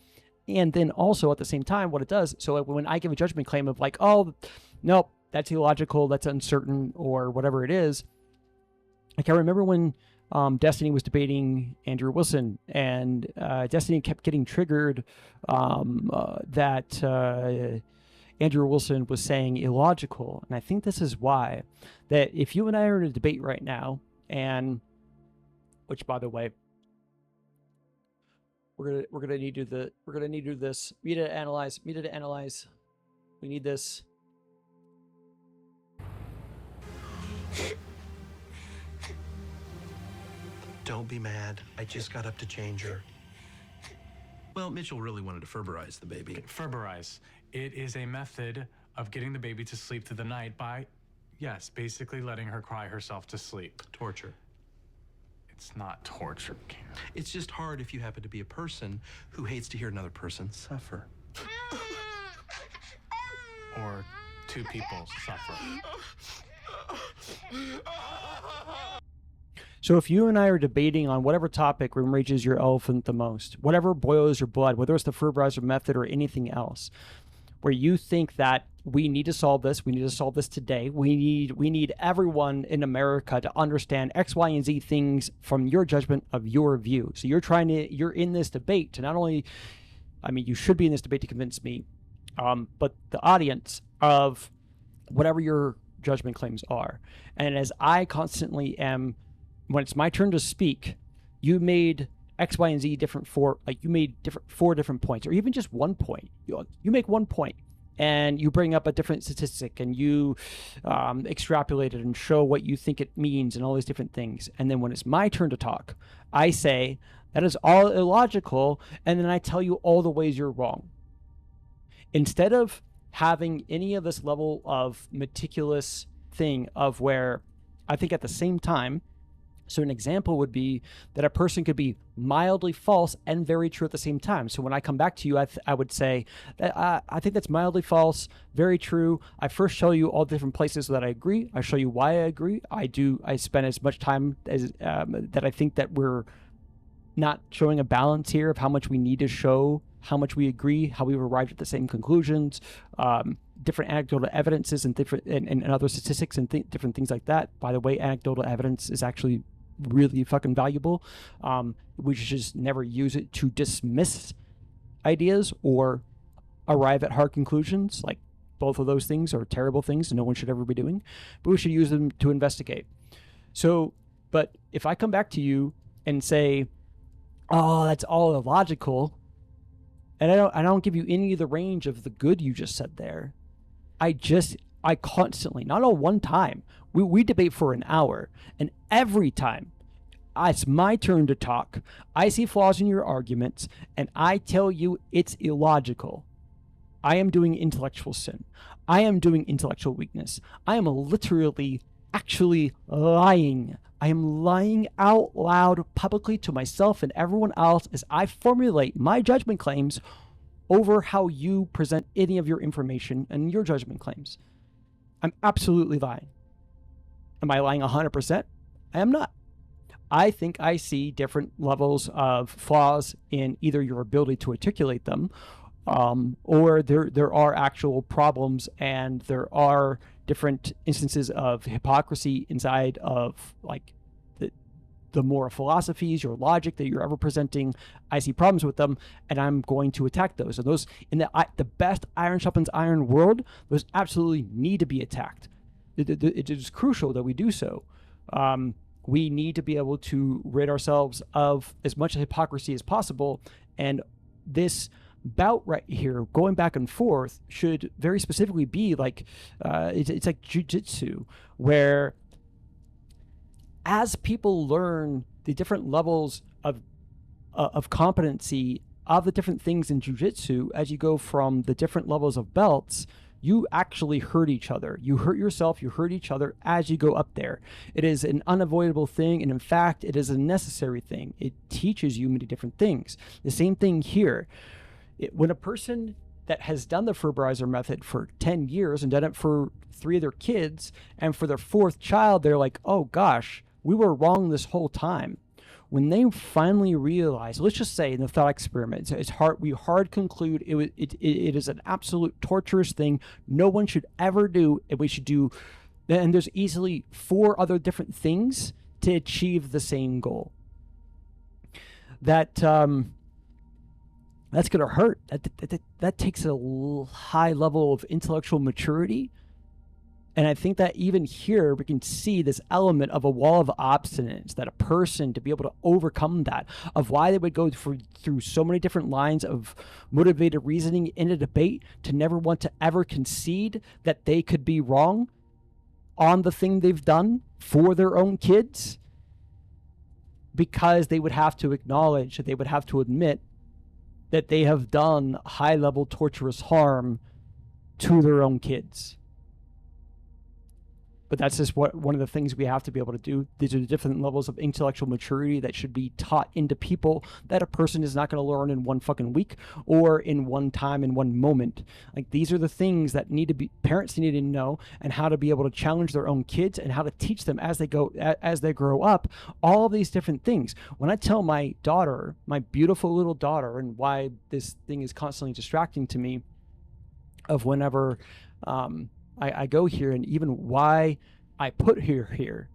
And then also at the same time, what it does, so when I give a judgment claim of oh, nope, that's illogical, that's uncertain, or whatever it is, I remember when Destiny was debating Andrew Wilson, and Destiny kept getting triggered that Andrew Wilson was saying illogical. And I think this is why, that if you and I are in a debate right now, and which, by the way, we're gonna need to do this. Media to analyze. We need this. Don't be mad. I just got up to change her. Well, Mitchell really wanted to Ferberize the baby. Ferberize. It is a method of getting the baby to sleep through the night by, yes, basically letting her cry herself to sleep. Torture. It's not torture, Karen. It's just hard if you happen to be a person who hates to hear another person suffer. Or 2 people suffer. So if you and I are debating on whatever topic enrages your elephant the most, whatever boils your blood, whether it's the Ferberizer method or anything else, where you think that we need to solve this today, we need everyone in America to understand X, Y, and Z things from your judgment of your view. So you're in this debate to not only, you should be in this debate to convince me, but the audience of whatever your judgment claims are. And as I constantly am, when it's my turn to speak, you made X, Y, and Z different you made 4 different points, or even just 1 point. You make 1 point and you bring up a different statistic and you extrapolate it and show what you think it means and all these different things. And then when it's my turn to talk, I say that is all illogical, and then I tell you all the ways you're wrong. Instead of having any of this level of meticulous thing of where I think at the same time, so an example would be that a person could be mildly false and very true at the same time. So when I come back to you, I would say that I think that's mildly false, very true. I first show you all the different places that I agree. I show you why I agree. I spend as much time as that I think that we're not showing a balance here of how much we need to show, how much we agree, how we've arrived at the same conclusions, different anecdotal evidences and different and other statistics and different things like that. By the way, anecdotal evidence is actually really fucking valuable. We should just never use it to dismiss ideas or arrive at hard conclusions. Like, both of those things are terrible things and no one should ever be doing, but we should use them to investigate. So, but if I come back to you and say, oh, that's all illogical, and I don't give you any of the range of the good you just said there, I constantly, not all one time, we debate for an hour, and every time it's my turn to talk, I see flaws in your arguments, and I tell you it's illogical. I am doing intellectual sin. I am doing intellectual weakness. I am literally actually lying. I am lying out loud publicly to myself and everyone else as I formulate my judgment claims over how you present any of your information and your judgment claims. I'm absolutely lying. Am I lying 100%? I am not. I think I see different levels of flaws in either your ability to articulate them, or there are actual problems, and there are different instances of hypocrisy inside of like the moral philosophies, your logic that you're ever presenting. I see problems with them, and I'm going to attack those. And those, in the best iron sharpens iron world, those absolutely need to be attacked. It is crucial that we do so. We need to be able to rid ourselves of as much hypocrisy as possible, and this bout right here, going back and forth, should very specifically be like it's like jujitsu, where as people learn the different levels of competency of the different things in jiu-jitsu, as you go from the different levels of belts, you actually hurt each other. You hurt yourself, you hurt each other as you go up there. It is an unavoidable thing, and in fact, it is a necessary thing. It teaches you many different things. The same thing here. When a person that has done the Ferberizer method for 10 years and done it for 3 of their kids, and for their 4th child, they're like, oh gosh, we were wrong this whole time. When they finally realize, let's just say in the thought experiment, it's hard, we hard conclude it is an absolute torturous thing no one should ever do, and we should do, and there's easily 4 other different things to achieve the same goal. That's going to hurt. That takes a high level of intellectual maturity. And I think that even here, we can see this element of a wall of obstinance, that a person, to be able to overcome that, of why they would go through so many different lines of motivated reasoning in a debate, to never want to ever concede that they could be wrong on the thing they've done for their own kids, because they would have to acknowledge, that they would have to admit that they have done high-level torturous harm to their own kids. But that's just one of the things we have to be able to do. These are the different levels of intellectual maturity that should be taught into people, that a person is not going to learn in one fucking week or in one time, in one moment. Like, these are the things that parents need to know, and how to be able to challenge their own kids, and how to teach them as they grow up, all of these different things. When I tell my daughter, my beautiful little daughter, and why this thing is constantly distracting to me, of whenever I go here, and even why I put here,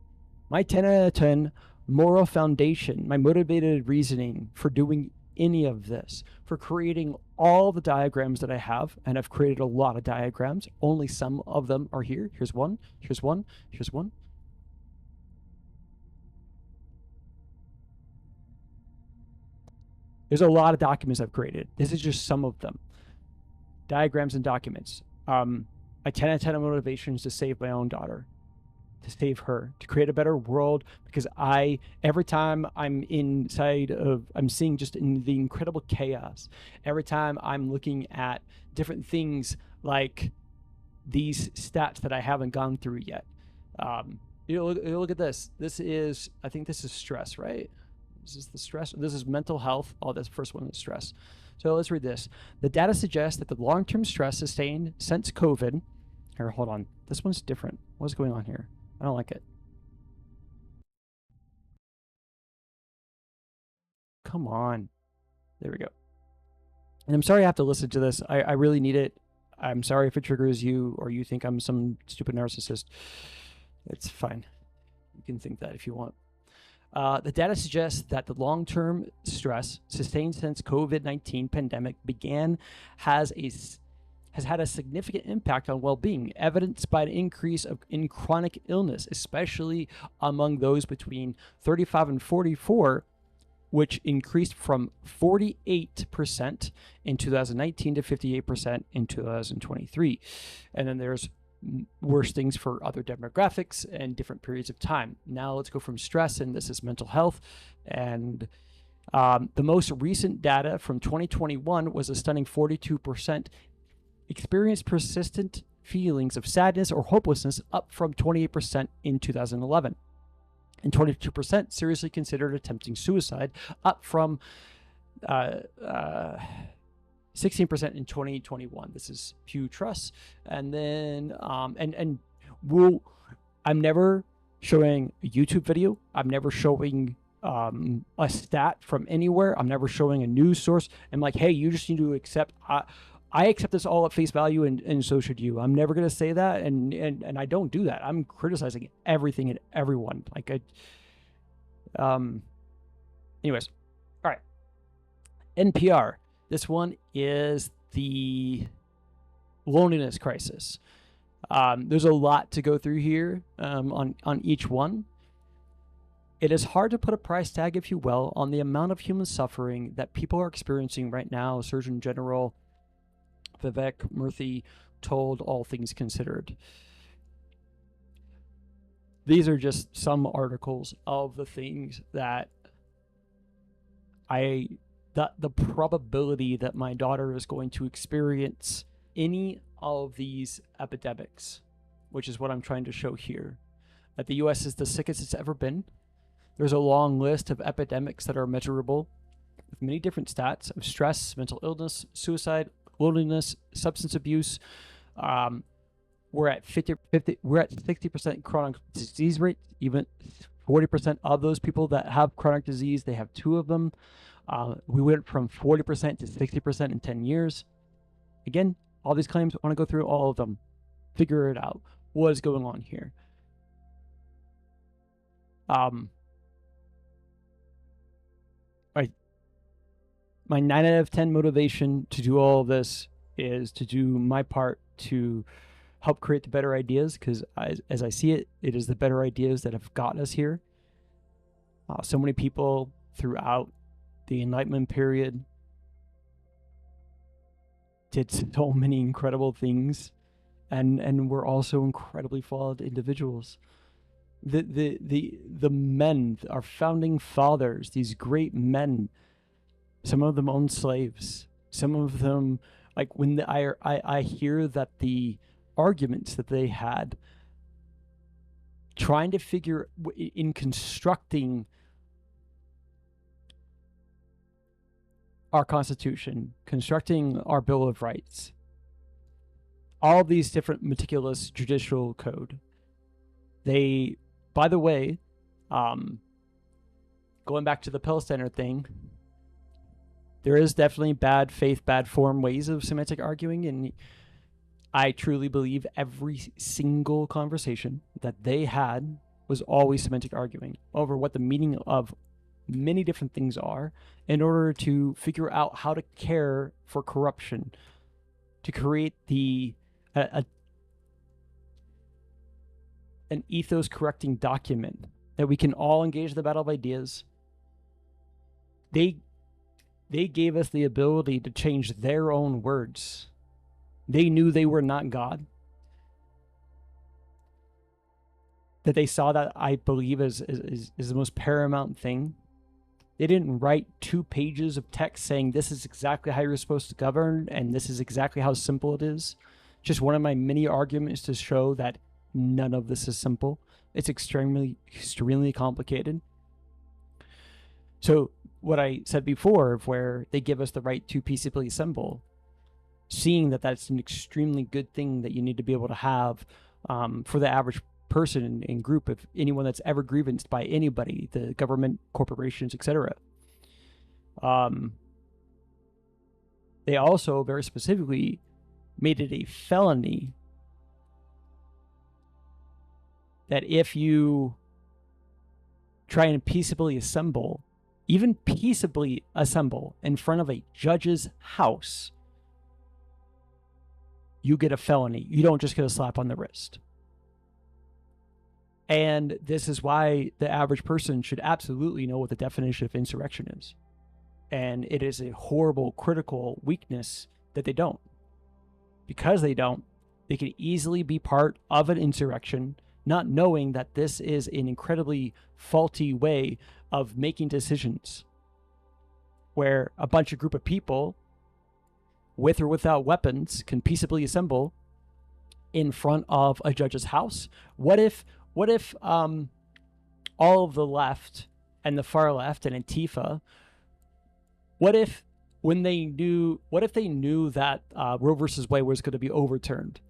my 10 out of 10 moral foundation, my motivated reasoning for doing any of this, for creating all the diagrams that I have, and I've created a lot of diagrams, only some of them are here. Here's one, here's one, here's one. There's a lot of documents I've created. This is just some of them. Diagrams and documents. My 10 out of 10 motivations to save my own daughter, to save her, to create a better world, because every time I'm seeing just in the incredible chaos, every time I'm looking at different things like these stats that I haven't gone through yet. Look at this. I think this is stress, right? This is the stress. This is mental health. Oh, this first one is stress. So let's read this. The data suggests that the long-term stress sustained since COVID. Here, hold on. This one's different. What's going on here? I don't like it. Come on. There we go. And I'm sorry I have to listen to this. I really need it. I'm sorry if it triggers you or you think I'm some stupid narcissist. It's fine. You can think that if you want. The data suggests that the long-term stress sustained since COVID-19 pandemic began has had a significant impact on well-being, evidenced by an increase in chronic illness, especially among those between 35 and 44, which increased from 48% in 2019 to 58% in 2023. And then there's worse things for other demographics and different periods of time. Now let's go from stress, and this is mental health. And the most recent data from 2021 was a stunning 42% experienced persistent feelings of sadness or hopelessness, up from 28% in 2011. And 22% seriously considered attempting suicide, up from 16% in 2021. This is Pew Trust. And then, I'm never showing a YouTube video. I'm never showing a stat from anywhere. I'm never showing a news source. I'm like, hey, you just need to accept, I accept this all at face value, and so should you. I'm never going to say that. And I don't do that. I'm criticizing everything and everyone. Anyways. All right. NPR. This one is the loneliness crisis. There's a lot to go through here on each one. It is hard to put a price tag, if you will, on the amount of human suffering that people are experiencing right now, Surgeon General Vivek Murthy told All Things Considered. These are just some articles of the things that the probability that my daughter is going to experience any of these epidemics, which is what I'm trying to show here. That the U.S. is the sickest it's ever been. There's a long list of epidemics that are measurable with many different stats of stress, mental illness, suicide, loneliness, substance abuse. We're at 60% chronic disease rate. Even 40% of those people that have chronic disease, they have two of them. We went from 40% to 60% in 10 years. Again, all these claims, I want to go through all of them, figure it out. What is going on here? My 9 out of 10 motivation to do all of this is to do my part to help create the better ideas, because as I see it, it is the better ideas that have gotten us here. So many people throughout the Enlightenment period did so many incredible things, and were also incredibly flawed individuals. The men, our founding fathers, these great men, some of them owned slaves. Some of them, like when I hear that the arguments that they had trying to figure in constructing our Constitution, constructing our Bill of Rights, all these different meticulous judicial code. They, by the way, going back to the PEL Standard thing, there is definitely bad faith, bad form ways of semantic arguing, and I truly believe every single conversation that they had was always semantic arguing over what the meaning of many different things are in order to figure out how to care for corruption, to create an ethos correcting document that we can all engage in the battle of ideas. They gave us the ability to change their own words. They knew they were not God. That they saw that, I believe, is the most paramount thing. They didn't write 2 pages of text saying this is exactly how you're supposed to govern and this is exactly how simple it is. Just one of my many arguments to show that none of this is simple. It's extremely complicated. So what I said before, of where they give us the right to peaceably assemble, seeing that that's an extremely good thing that you need to be able to have for the average person in group, if anyone that's ever grievanced by anybody, the government, corporations, etc. They also very specifically made it a felony that if you try and peaceably assemble, even peaceably assemble in front of a judge's house, you get a felony. You don't just get a slap on the wrist. And this is why the average person should absolutely know what the definition of insurrection is. And it is a horrible, critical weakness that they don't. Because they don't, they can easily be part of an insurrection, not knowing that this is an incredibly faulty way of making decisions, where a group of people, with or without weapons, can peaceably assemble in front of a judge's house. What if all of the left and the far left and Antifa, what if they knew that Roe versus Wade was going to be overturned,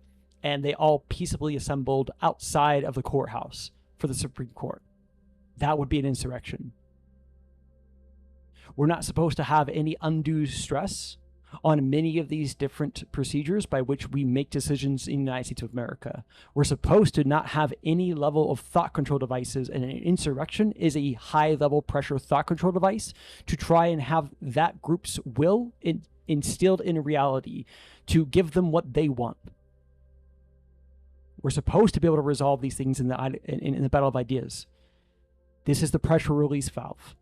and they all peaceably assembled outside of the courthouse for the Supreme Court? That would be an insurrection. We're not supposed to have any undue stress on many of these different procedures by which we make decisions in the United States of America. We're supposed to not have any level of thought control devices, and an insurrection is a high-level pressure thought control device to try and have that group's will instilled in reality to give them what they want. We're supposed to be able to resolve these things in the battle of ideas. This is the pressure release valve.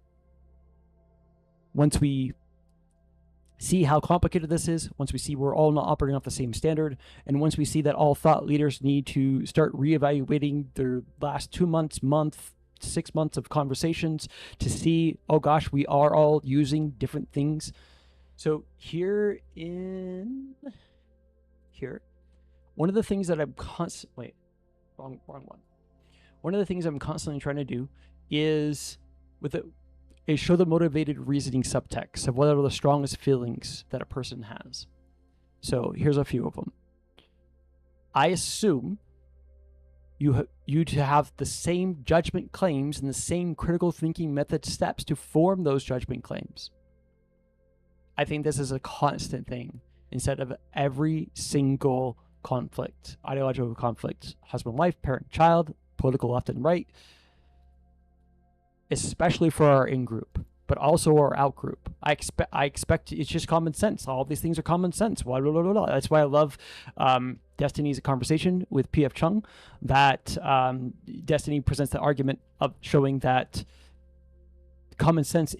Once we see how complicated this is, once we see we're all not operating off the same standard, and once we see that all thought leaders need to start reevaluating their last 2 months, 6 months of conversations to see, oh gosh, we are all using different things. So one of the things that I'm constantly, wrong one. One of the things I'm constantly trying to do is show the motivated reasoning subtext of what are the strongest feelings that a person has. So here's a few of them. I assume you to have the same judgment claims and the same critical thinking method steps to form those judgment claims. I think this is a constant thing instead of every single conflict, ideological conflict, husband, wife, parent, child, political left and right, especially for our in-group, but also our out-group. I expect it's just common sense. All these things are common sense. Blah, blah, blah, blah, blah. That's why I love Destiny's conversation with P.F. Chung, that Destiny presents the argument of showing that common sense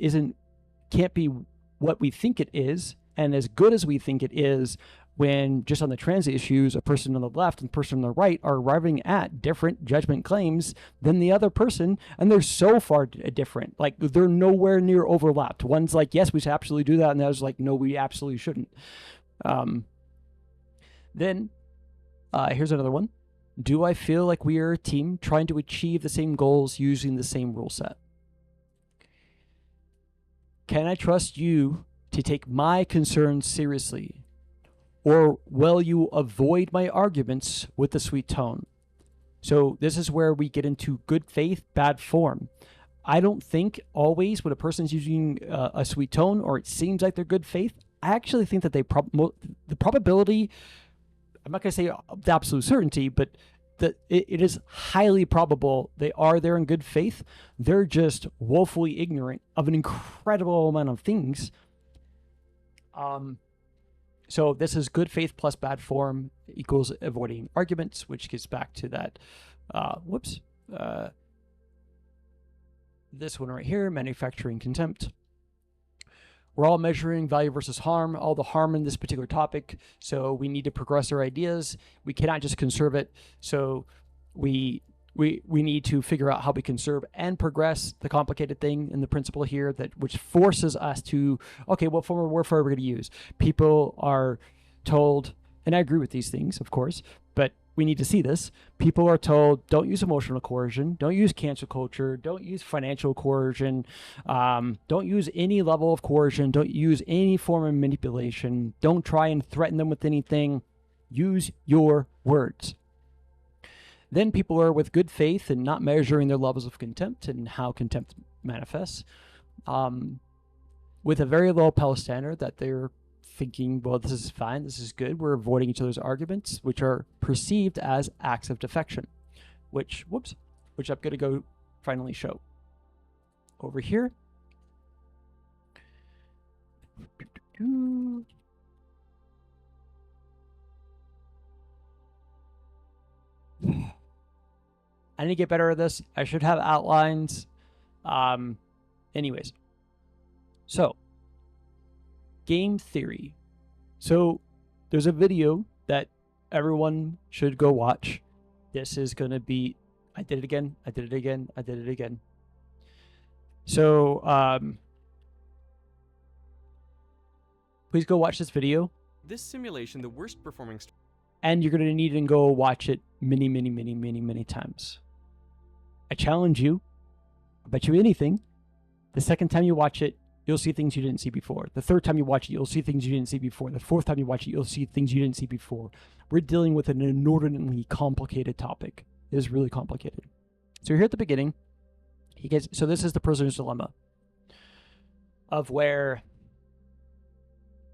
can't be what we think it is, and as good as we think it is, when just on the transit issues, a person on the left and a person on the right are arriving at different judgment claims than the other person, and they're so far different. Like, they're nowhere near overlapped. One's like, yes, we should absolutely do that, and the other's like, no, we absolutely shouldn't. Then, here's another one. Do I feel like we are a team trying to achieve the same goals using the same rule set? Can I trust you to take my concerns seriously? Or will you avoid my arguments with a sweet tone? So this is where we get into good faith, bad form. I don't think always when a person's using a sweet tone or it seems like they're good faith, I actually think that the probability, I'm not going to say the absolute certainty, but it is highly probable they are there in good faith. They're just woefully ignorant of an incredible amount of things. So this is good faith plus bad form equals avoiding arguments, which gets back to that, this one right here, manufacturing contempt. We're all measuring value versus harm, all the harm in this particular topic. So we need to progress our ideas. We cannot just conserve it. So we need to figure out how we conserve and progress the complicated thing and the principle here which forces us to, okay, what form of warfare are we going to use? People are told and I agree with these things, of course, but we need to see this. People are told, don't use emotional coercion, don't use cancel culture, don't use financial coercion, don't use any level of coercion, don't use any form of manipulation, don't try and threaten them with anything, use your words. Then people are with good faith and not measuring their levels of contempt and how contempt manifests, with a very low PEL standard that they're thinking, well, this is fine, this is good, we're avoiding each other's arguments, which are perceived as acts of defection, which I'm going to go finally show. Over here. I need to get better at this. I should have outlines. Anyways. So, game theory. So, there's a video that everyone should go watch. This is going to be... I did it again. I did it again. I did it again. So, please go watch this video. This simulation, the worst performing... And you're going to need to go watch it many, many, many, many, many times. I challenge you. I bet you anything. The second time you watch it, you'll see things you didn't see before. The third time you watch it, you'll see things you didn't see before. The fourth time you watch it, you'll see things you didn't see before. We're dealing with an inordinately complicated topic. It is really complicated. So here at the beginning, so this is the prisoner's dilemma, of where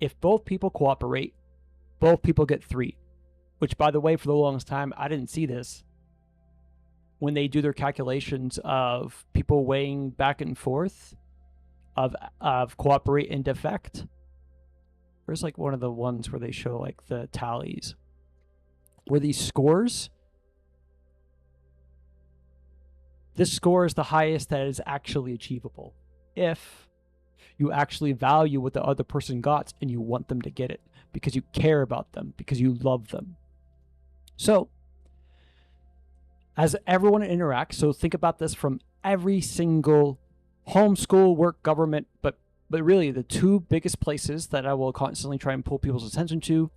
if both people cooperate, both people get 3. Which, by the way, for the longest time, I didn't see this. When they do their calculations of people weighing back and forth of cooperate and defect, there's like one of the ones where they show like the tallies, where these scores, this score is the highest that is actually achievable if you actually value what the other person got and you want them to get it because you care about them, because you love them. So, as everyone interacts, so think about this from every single homeschool, work, government, but really the 2 biggest places that I will constantly try and pull people's attention to,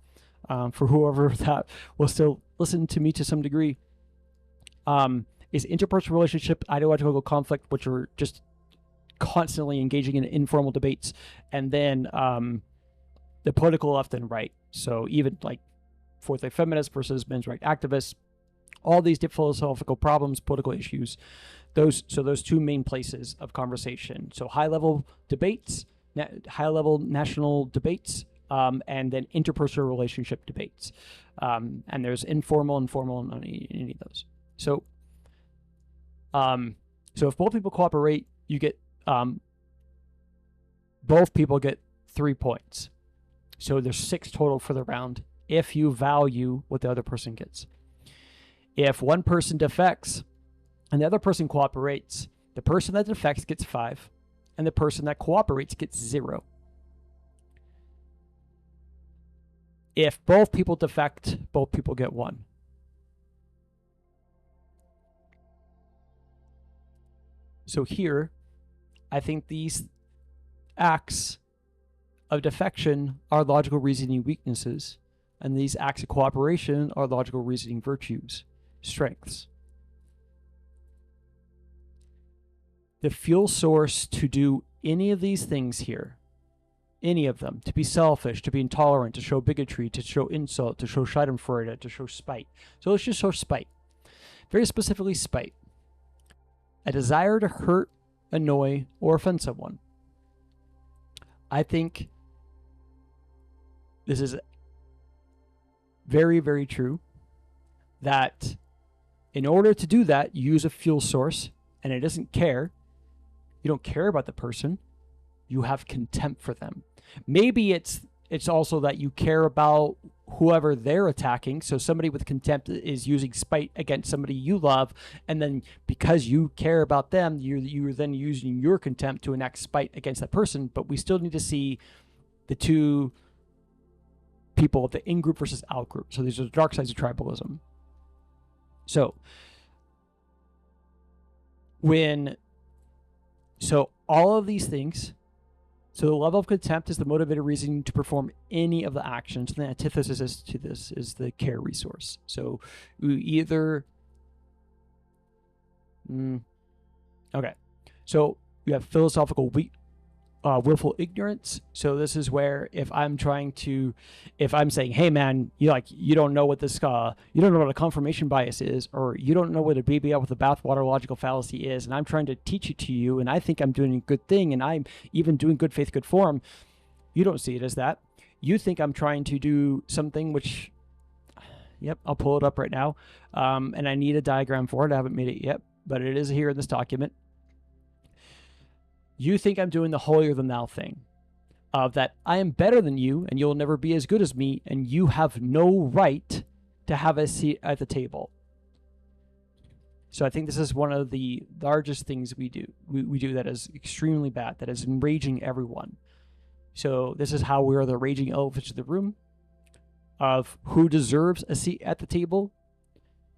for whoever that will still listen to me to some degree, is interpersonal relationship, ideological conflict, which are just constantly engaging in informal debates, and then the political left and right. So even like fourth-wave feminists versus men's rights activists, all these deep philosophical problems, political issues, those 2 main places of conversation. So high-level debates, high-level national debates, and then interpersonal relationship debates. And there's informal, and any of those. So, so if both people cooperate, you get both people get 3 points. So there's 6 total for the round if you value what the other person gets. If one person defects and the other person cooperates, the person that defects gets 5 and the person that cooperates gets 0. If both people defect, both people get 1. So here, I think these acts of defection are logical reasoning weaknesses, and these acts of cooperation are logical reasoning virtues, strengths. The fuel source to do any of these things here, any of them, to be selfish, to be intolerant, to show bigotry, to show insult, to show schadenfreude, to show spite. So let's just show spite. Very specifically spite. A desire to hurt, annoy, or offend someone. I think this is very, very true that in order to do that, you use a fuel source, and it doesn't care. You don't care about the person. You have contempt for them. Maybe it's also that you care about whoever they're attacking. So somebody with contempt is using spite against somebody you love, and then because you care about them, you're then using your contempt to enact spite against that person. But we still need to see the 2 people, the in-group versus out-group. So these are the dark sides of tribalism. So all of these things So the level of contempt is the motivated reason to perform any of the actions. And the antithesis to this is the care resource. So you either... okay. So you have philosophical willful ignorance. So this is where if I'm saying, hey man, you don't know what this, you don't know what a confirmation bias is, or you don't know what a baby out with the bathwater logical fallacy is, and I'm trying to teach it to you, and I think I'm doing a good thing, and I'm even doing good faith, good form. You don't see it as that. You think I'm trying to do something which, yep, I'll pull it up right now. And I need a diagram for it. I haven't made it yet, but it is here in this document. You think I'm doing the holier than thou thing, of that I am better than you and you'll never be as good as me, and you have no right to have a seat at the table. So I think this is one of the largest things we do. We do that is extremely bad, that is enraging everyone. So this is how we are the raging elephants in the room of who deserves a seat at the table.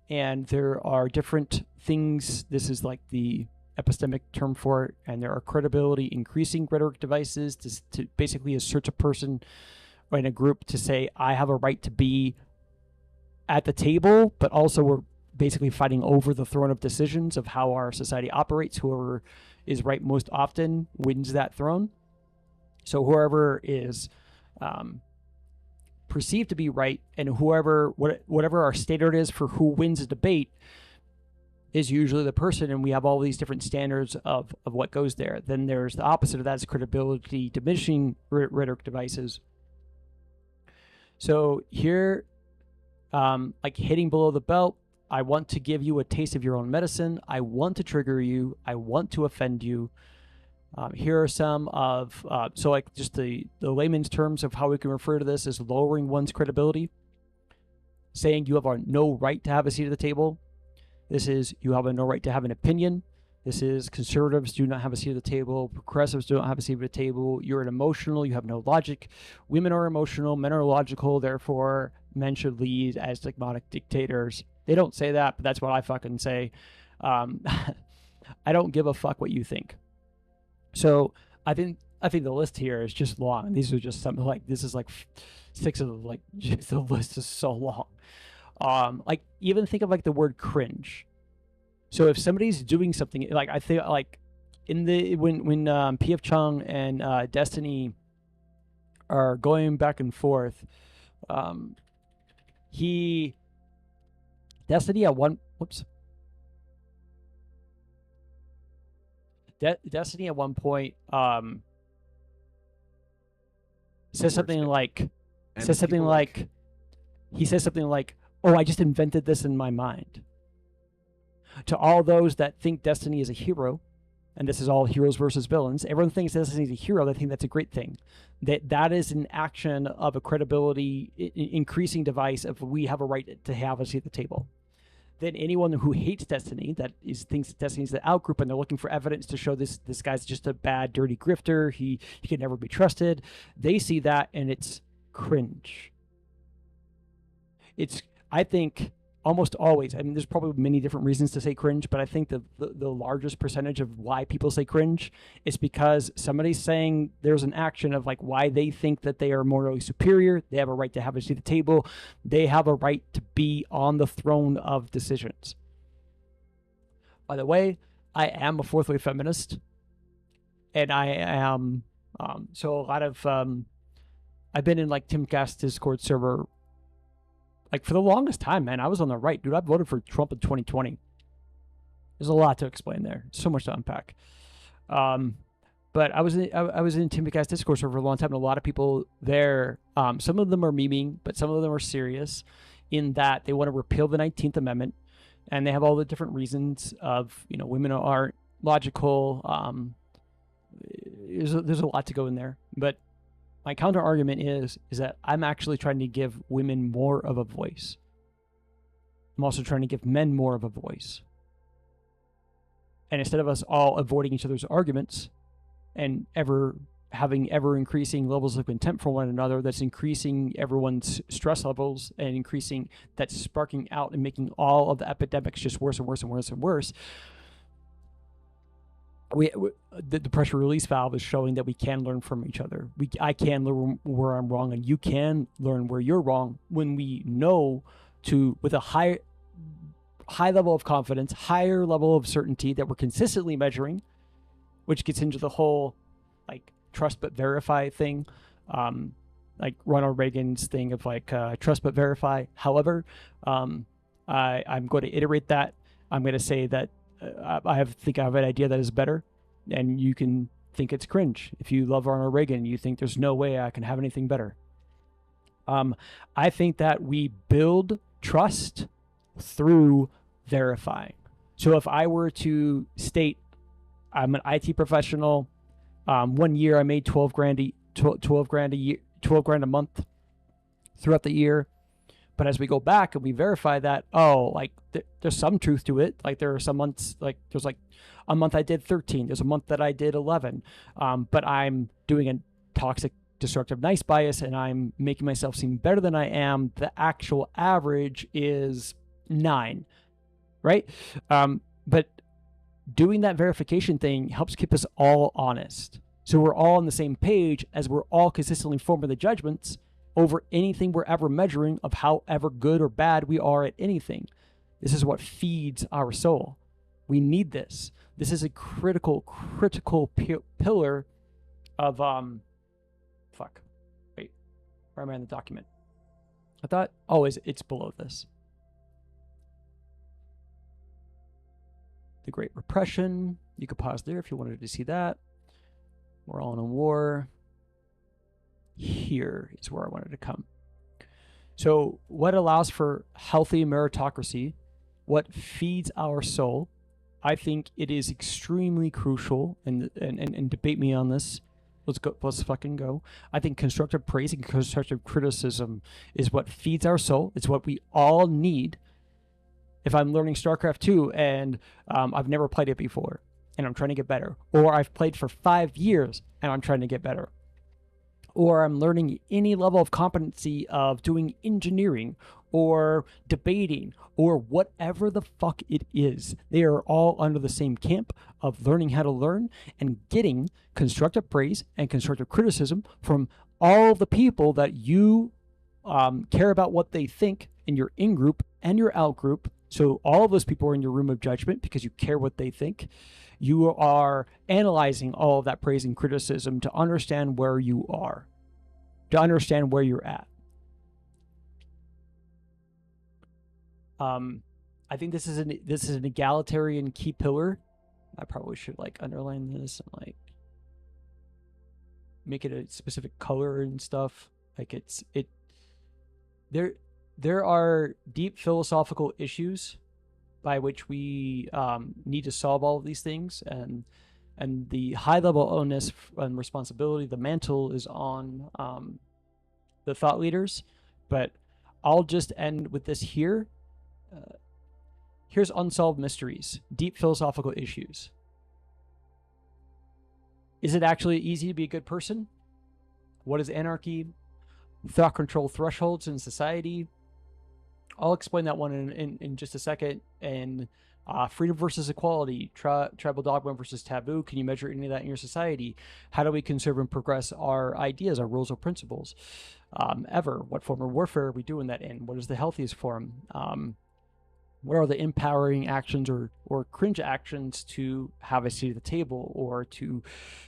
And there are different things. This is like the epistemic term for it, and there are credibility increasing rhetoric devices to basically assert a person or in a group to say, I have a right to be at the table, but also we're basically fighting over the throne of decisions of how our society operates. Whoever is right most often wins that throne. So whoever is perceived to be right, and whatever our standard is for who wins a debate, is usually the person, and we have all these different standards of what goes there. Then there's the opposite of that, is credibility diminishing rhetoric devices. So here, like hitting below the belt, I want to give you a taste of your own medicine. I want to trigger you. I want to offend you. Here are some of, so like just the layman's terms of how we can refer to this is lowering one's credibility, saying you have no right to have a seat at the table. This is, you have no right to have an opinion. This is, conservatives do not have a seat at the table. Progressives do not have a seat at the table. You're an emotional. You have no logic. Women are emotional. Men are logical. Therefore, men should lead as dogmatic dictators. They don't say that, but that's what I fucking say. I don't give a fuck what you think. So I think the list here is just long. These are just something like, this is like 6 of them. Like, the list is so long. Like, even think of like the word cringe. So if somebody's doing something, like I think like in the when P.F. Chung and Destiny are going back and forth, Destiny at one point says something like oh, I just invented this in my mind. To all those that think Destiny is a hero, and this is all heroes versus villains, everyone thinks Destiny is a hero. They think that's a great thing. That is an action of a credibility increasing device of we have a right to have a seat at the table. Then anyone who hates Destiny, thinks Destiny is the outgroup, and they're looking for evidence to show this guy's just a bad, dirty grifter. He can never be trusted. They see that, and it's cringe. I think almost always, I mean, there's probably many different reasons to say cringe, but I think the largest percentage of why people say cringe is because somebody's saying there's an action of like why they think that they are morally superior. They have a right to have a seat at the table. They have a right to be on the throne of decisions. By the way, I am a fourth wave feminist, and I am, so a lot of, I've been in like Timcast Discord server. Like, for the longest time, man, I was on the right. Dude, I voted for Trump in 2020. There's a lot to explain there. So much to unpack. But I was in Timcast Discourse for a long time, and a lot of people there, some of them are memeing, but some of them are serious in that they want to repeal the 19th Amendment, and they have all the different reasons of, women aren't logical. There's a lot to go in there. But my counter argument is that I'm actually trying to give women more of a voice. I'm also trying to give men more of a voice. And instead of us all avoiding each other's arguments and having ever increasing levels of contempt for one another, that's increasing everyone's stress levels and that's sparking out and making all of the epidemics just worse and worse and worse and worse. the pressure release valve is showing that we can learn from each other. I can learn where I'm wrong, and you can learn where you're wrong when we know with a high level of confidence, higher level of certainty that we're consistently measuring, which gets into the whole like trust but verify thing, like Ronald Reagan's thing of like trust but verify. However, I'm going to iterate that. I'm going to say that I think I have an idea that is better, and you can think it's cringe. If you love Ronald Reagan, you think there's no way I can have anything better. I think that we build trust through verifying. So if I were to state I'm an IT professional, 1 year I made 12 grand a year, 12 grand a month throughout the year. But as we go back and we verify that, like there's some truth to it. Like there are some months, like there's like a month I did 13. There's a month that I did 11. But I'm doing a toxic, destructive, nice bias, and I'm making myself seem better than I am. The actual average is 9, right? But doing that verification thing helps keep us all honest. So we're all on the same page as we're all consistently forming the judgments over anything we're ever measuring of however good or bad we are at anything. This is what feeds our soul. We need this. This is a critical pillar of, wait, where am I in the document? I thought, it's below this. The Great Repression. You could pause there if you wanted to see that. We're all in a war. Here is where I wanted to come. So what allows for healthy meritocracy, what feeds our soul, I think it is extremely crucial, and debate me on this. Let's fucking go. I think constructive praise and constructive criticism is what feeds our soul. It's what we all need. If I'm learning StarCraft 2 and I've never played it before and I'm trying to get better, or I've played for 5 years and I'm trying to get better, or I'm learning any level of competency of doing engineering or debating or whatever the fuck it is, they are all under the same camp of learning how to learn and getting constructive praise and constructive criticism from all the people that you care about what they think in your in-group and your out-group. So all of those people are in your room of judgment because you care what they think. You are analyzing all of that praise and criticism to understand where you are, to understand where you're at. I think this is an egalitarian key pillar. I probably should like underline this and like make it a specific color and stuff. Like there are deep philosophical issues by which we need to solve all of these things, and the high level onus and responsibility, the mantle is on the thought leaders. But I'll just end with this here. Here's unsolved mysteries, deep philosophical issues. Is it actually easy to be a good person? What is anarchy? Thought control thresholds in society. I'll explain that one in just a second. And freedom versus equality, tribal dogma versus taboo. Can you measure any of that in your society? How do we conserve and progress our ideas, our rules or principles? What form of warfare are we doing that in? What is the healthiest form? What are the empowering actions or cringe actions to have a seat at the table or to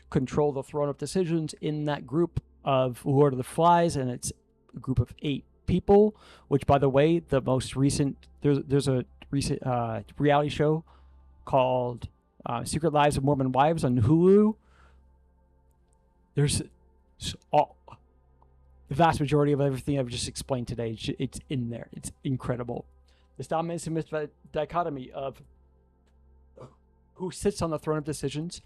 control the throne of decisions in that group of Lord of the Flies? And it's a group of 8 people, which, by the way, the most recent, there's a recent reality show called Secret Lives of Mormon Wives on Hulu. There's the vast majority of everything I've just explained today. It's in there. It's incredible. This dominant submissive dichotomy of who sits on the throne of decisions,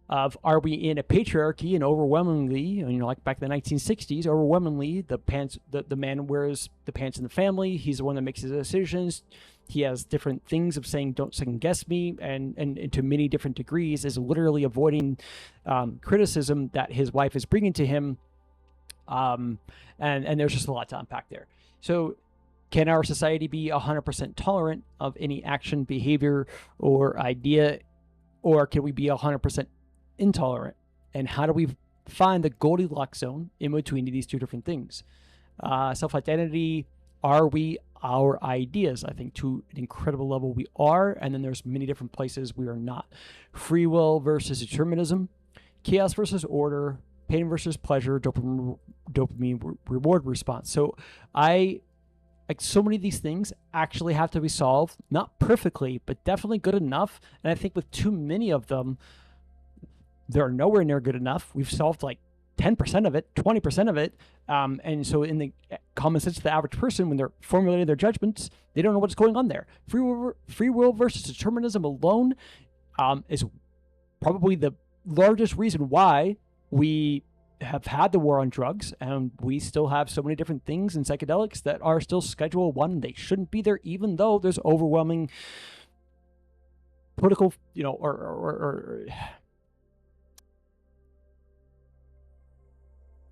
of are we in a patriarchy, and overwhelmingly, like back in the 1960s, overwhelmingly the man wears the pants in the family. He's the one that makes the decisions. He has different things of saying, don't second guess me, and to many different degrees is literally avoiding criticism that his wife is bringing to him. And there's just a lot to unpack there. So can our society be 100% tolerant of any action, behavior, or idea Or can we be 100% intolerant? And how do we find the Goldilocks zone in between these two different things? Self-identity, are we our ideas? I think to an incredible level we are, and then there's many different places we are not. Free will versus determinism, chaos versus order, pain versus pleasure, dopamine reward response. So so many of these things actually have to be solved, not perfectly, but definitely good enough. And I think with too many of them, they're nowhere near good enough. We've solved like 10% of it, 20% of it. And so in the common sense of the average person, when they're formulating their judgments, they don't know what's going on there. Free will versus determinism alone is probably the largest reason why we have had the war on drugs, and we still have so many different things in psychedelics that are still Schedule 1. They shouldn't be there, even though there's overwhelming political, or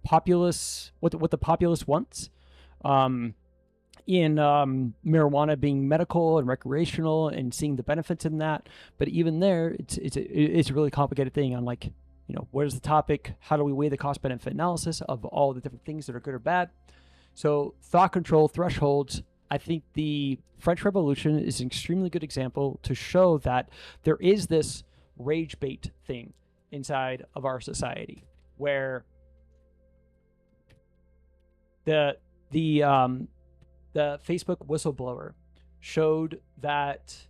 populace, what the populace wants, in marijuana being medical and recreational and seeing the benefits in that. But even there, it's a really complicated thing on like, what is the topic? How do we weigh the cost benefit analysis of all the different things that are good or bad? So thought control thresholds. I think the French Revolution is an extremely good example to show that there is this rage bait thing inside of our society where the Facebook whistleblower showed that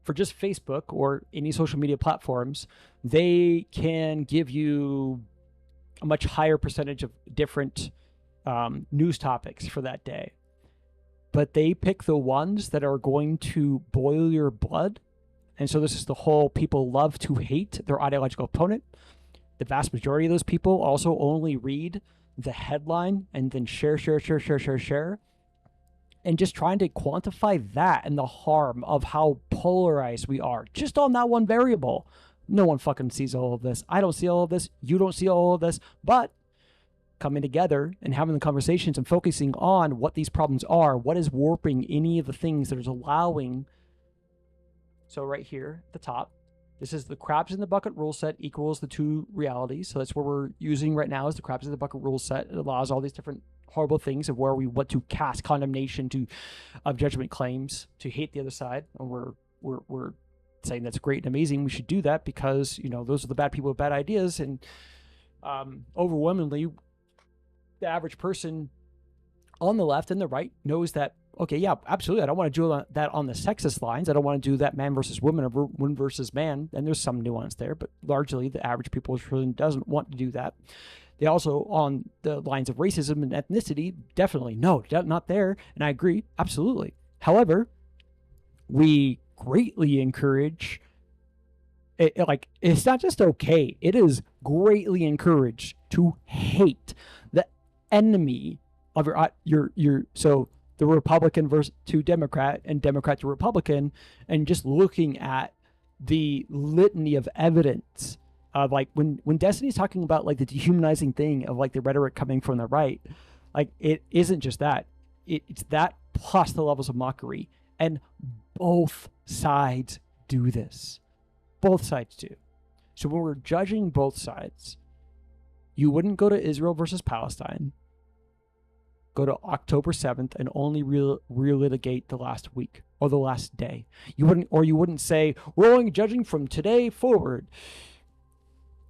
for just Facebook or any social media platforms, they can give you a much higher percentage of different news topics for that day. But they pick the ones that are going to boil your blood. And so this is the whole people love to hate their ideological opponent. The vast majority of those people also only read the headline and then share. And just trying to quantify that and the harm of how polarized we are just on that one variable. No one fucking sees all of this. I don't see all of this. You don't see all of this. But coming together and having the conversations and focusing on what these problems are, what is warping any of the things that is allowing. So right here at the top, this is the crabs in the bucket rule set equals the two realities. So that's what we're using right now is the crabs in the bucket rule set. It allows all these different horrible things of where we want to cast condemnation of judgment claims, to hate the other side. And we're saying that's great and amazing. We should do that because, those are the bad people with bad ideas. And overwhelmingly, the average person on the left and the right knows that, okay, yeah, absolutely. I don't want to do that on the sexist lines. I don't want to do that man versus woman or woman versus man. And there's some nuance there, but largely the average person doesn't want to do that. They also, on the lines of racism and ethnicity, definitely, no, not there. And I agree, absolutely. However, we greatly encourage, it's not just okay, it is greatly encouraged to hate the enemy of so the Republican versus to Democrat and Democrat to Republican, and just looking at the litany of evidence of like when Destiny's talking about like the dehumanizing thing of like the rhetoric coming from the right, like it isn't just that. It's that plus the levels of mockery. And both sides do this. Both sides do. So when we're judging both sides, you wouldn't go to Israel versus Palestine, go to October 7th and only relitigate the last week or the last day. You wouldn't say, we're only judging from today forward.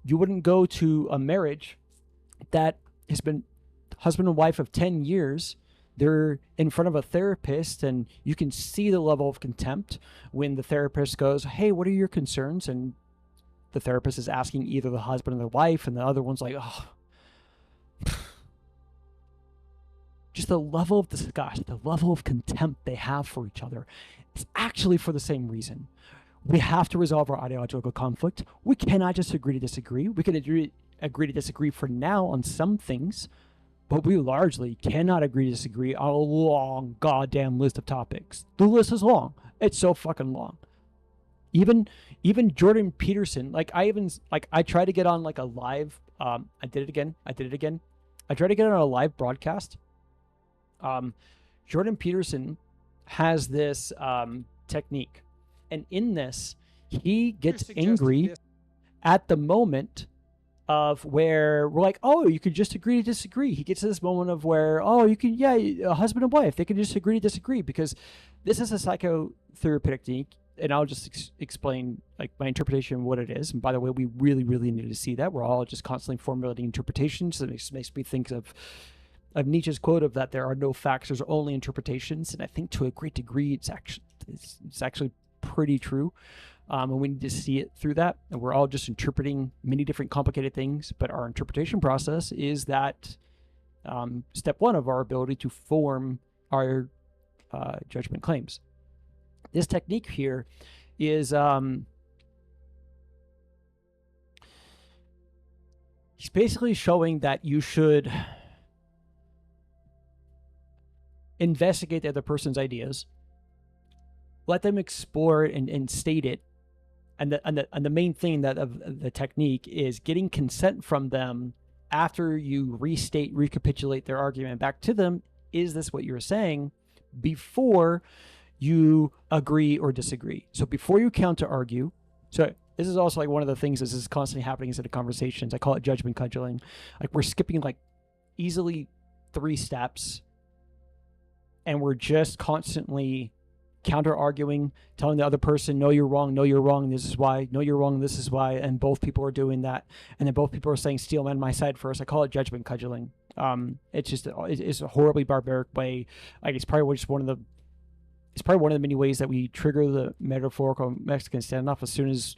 You wouldn't go to a marriage that has been husband and wife of 10 years. They're in front of a therapist and you can see the level of contempt when the therapist goes, hey, what are your concerns? And the therapist is asking either the husband or the wife, and the other one's like, oh. Just the level of disgust, the level of contempt they have for each other is actually for the same reason. We have to resolve our ideological conflict. We cannot just agree to disagree. We can agree to disagree for now on some things, but we largely cannot agree to disagree on a long goddamn list of topics. The list is long. It's so fucking long. Even Jordan Peterson, I tried to get on like a live, I did it again. I tried to get on a live broadcast. Jordan Peterson has this technique And in this, he gets angry at the moment of where we're like, oh, you could just agree to disagree. He gets to this moment of where, oh, you can, yeah, a husband and wife, they can just agree to disagree, because this is a psychotherapeutic technique. And I'll just explain like my interpretation of what it is. And by the way, we really, really need to see that. We're all just constantly formulating interpretations. It makes me think of Nietzsche's quote of that there are no facts, there's only interpretations. And I think to a great degree, it's actually pretty true. And we need to see it through that. And we're all just interpreting many different complicated things. But our interpretation process is that step one of our ability to form our judgment claims. This technique here is he's basically showing that you should investigate the other person's ideas, let them explore it and state it, and the main thing that of the technique is getting consent from them after you recapitulate their argument back to them. Is this what you're saying? Before you agree or disagree. So before you counter argue. So this is also like one of the things this is constantly happening instead of conversations. I call it judgment cudgeling. Like we're skipping like easily 3 steps, and we're just constantly counter arguing, telling the other person, no, you're wrong, this is why, no, you're wrong, this is why, and both people are doing that, and then both people are saying steel man my side first. I call it judgment cudgeling. It's a horribly barbaric way. Like it's probably one of the many ways that we trigger the metaphorical Mexican standoff. As soon as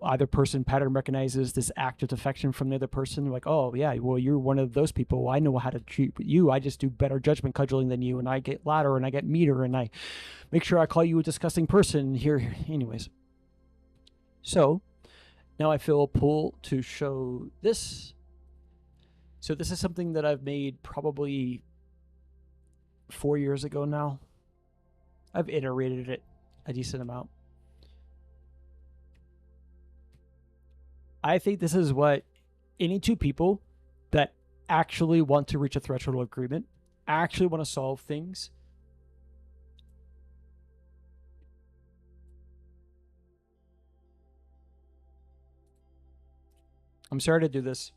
either person pattern recognizes this act of affection from the other person, like, oh yeah, well, you're one of those people. Well, I know how to treat you. I just do better judgment cudgeling than you, and I get louder and I get meaner and I make sure I call you a disgusting person here. Anyways, so now I feel a pull to show this. So this is something that I've made probably 4 years ago now. I've iterated it a decent amount. I think this is what any two people that actually want to reach a threshold of agreement, actually want to solve things, I'm sorry to do this.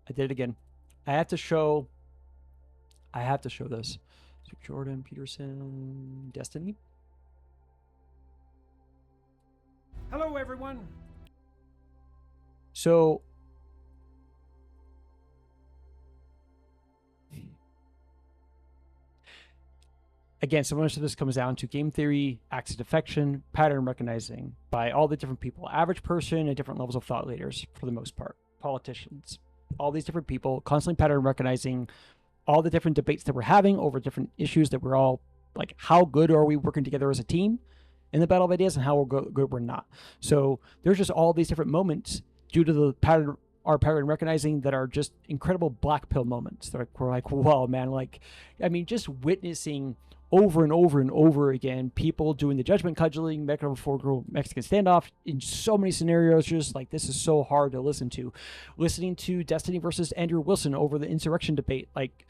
I did it again. I have to show this. So Jordan Peterson, Destiny. Hello, everyone. So again, so much of this comes down to game theory, acts of defection, pattern recognizing by all the different people, average person and different levels of thought leaders for the most part, politicians, all these different people constantly pattern recognizing all the different debates that we're having over different issues that we're all like, how good are we working together as a team in the battle of ideas and how good we're not. So there's just all these different moments due to the pattern recognizing that are just incredible black pill moments. That we're like, whoa, man, like, I mean, just witnessing over and over and over again, people doing the judgment cudgeling, metaphorical Mexican standoff in so many scenarios. Just like, this is so hard to listen to. Listening to Destiny versus Andrew Wilson over the insurrection debate. Like,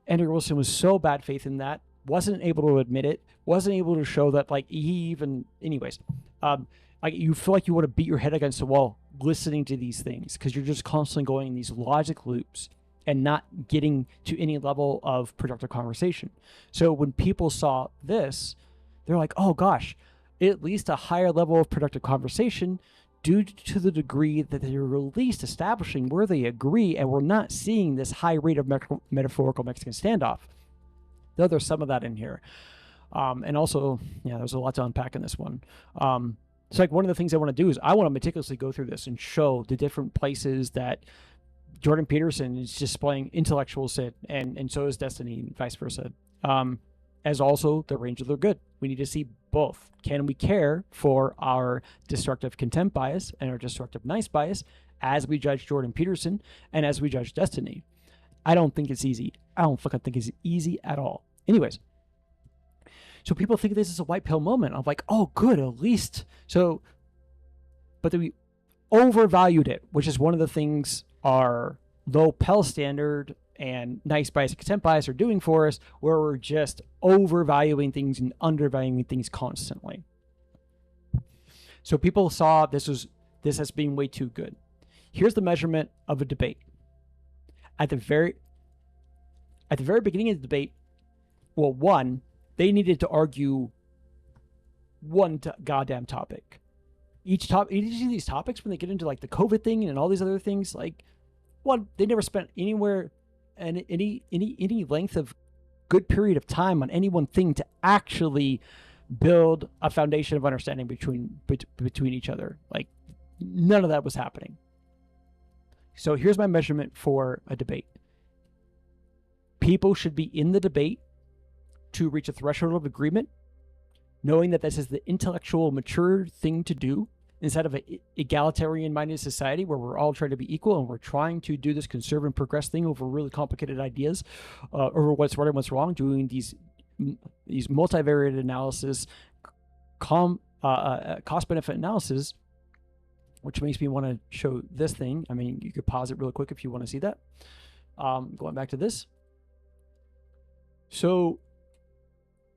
Andrew Wilson was so bad faith in that, wasn't able to admit it, wasn't able to show that, like, he even, anyways, like, you feel like you want to beat your head against the wall listening to these things because you're just constantly going in these logic loops and not getting to any level of productive conversation. So when people saw this, they're like, oh gosh, at least a higher level of productive conversation due to the degree that they're at least establishing where they agree, and we're not seeing this high rate of metaphorical Mexican standoff. Though there's some of that in here. And also, yeah, there's a lot to unpack in this one. So like one of the things I want to do is I want to meticulously go through this and show the different places that Jordan Peterson is displaying intellectual sit, and so is Destiny, and vice versa. As also the range of the good. We need to see both. Can we care for our destructive contempt bias and our destructive nice bias as we judge Jordan Peterson and as we judge Destiny? I don't think it's easy. I don't fucking think it's easy at all. Anyways. So people think this is a white pill moment. I'm like, oh, good, at least. So, but then we overvalued it, which is one of the things our low PEL standard and nice bias and contempt bias are doing for us, where we're just overvaluing things and undervaluing things constantly. So people saw this as being way too good. Here's the measurement of a debate. At the very beginning of the debate, well, one, they needed to argue one goddamn topic. Each of these topics, when they get into like the COVID thing and all these other things, like, one, they never spent anywhere and any length of good period of time on any one thing to actually build a foundation of understanding between each other. Like, none of that was happening. So here's my measurement for a debate. People should be in the debate to reach a threshold of agreement, knowing that this is the intellectual mature thing to do, instead of an egalitarian-minded society where we're all trying to be equal and we're trying to do this conserve and progress thing over really complicated ideas, over what's right and what's wrong, doing these multivariate analysis, cost-benefit analysis, which makes me want to show this thing. I mean, you could pause it real quick if you want to see that. Going back to this. So,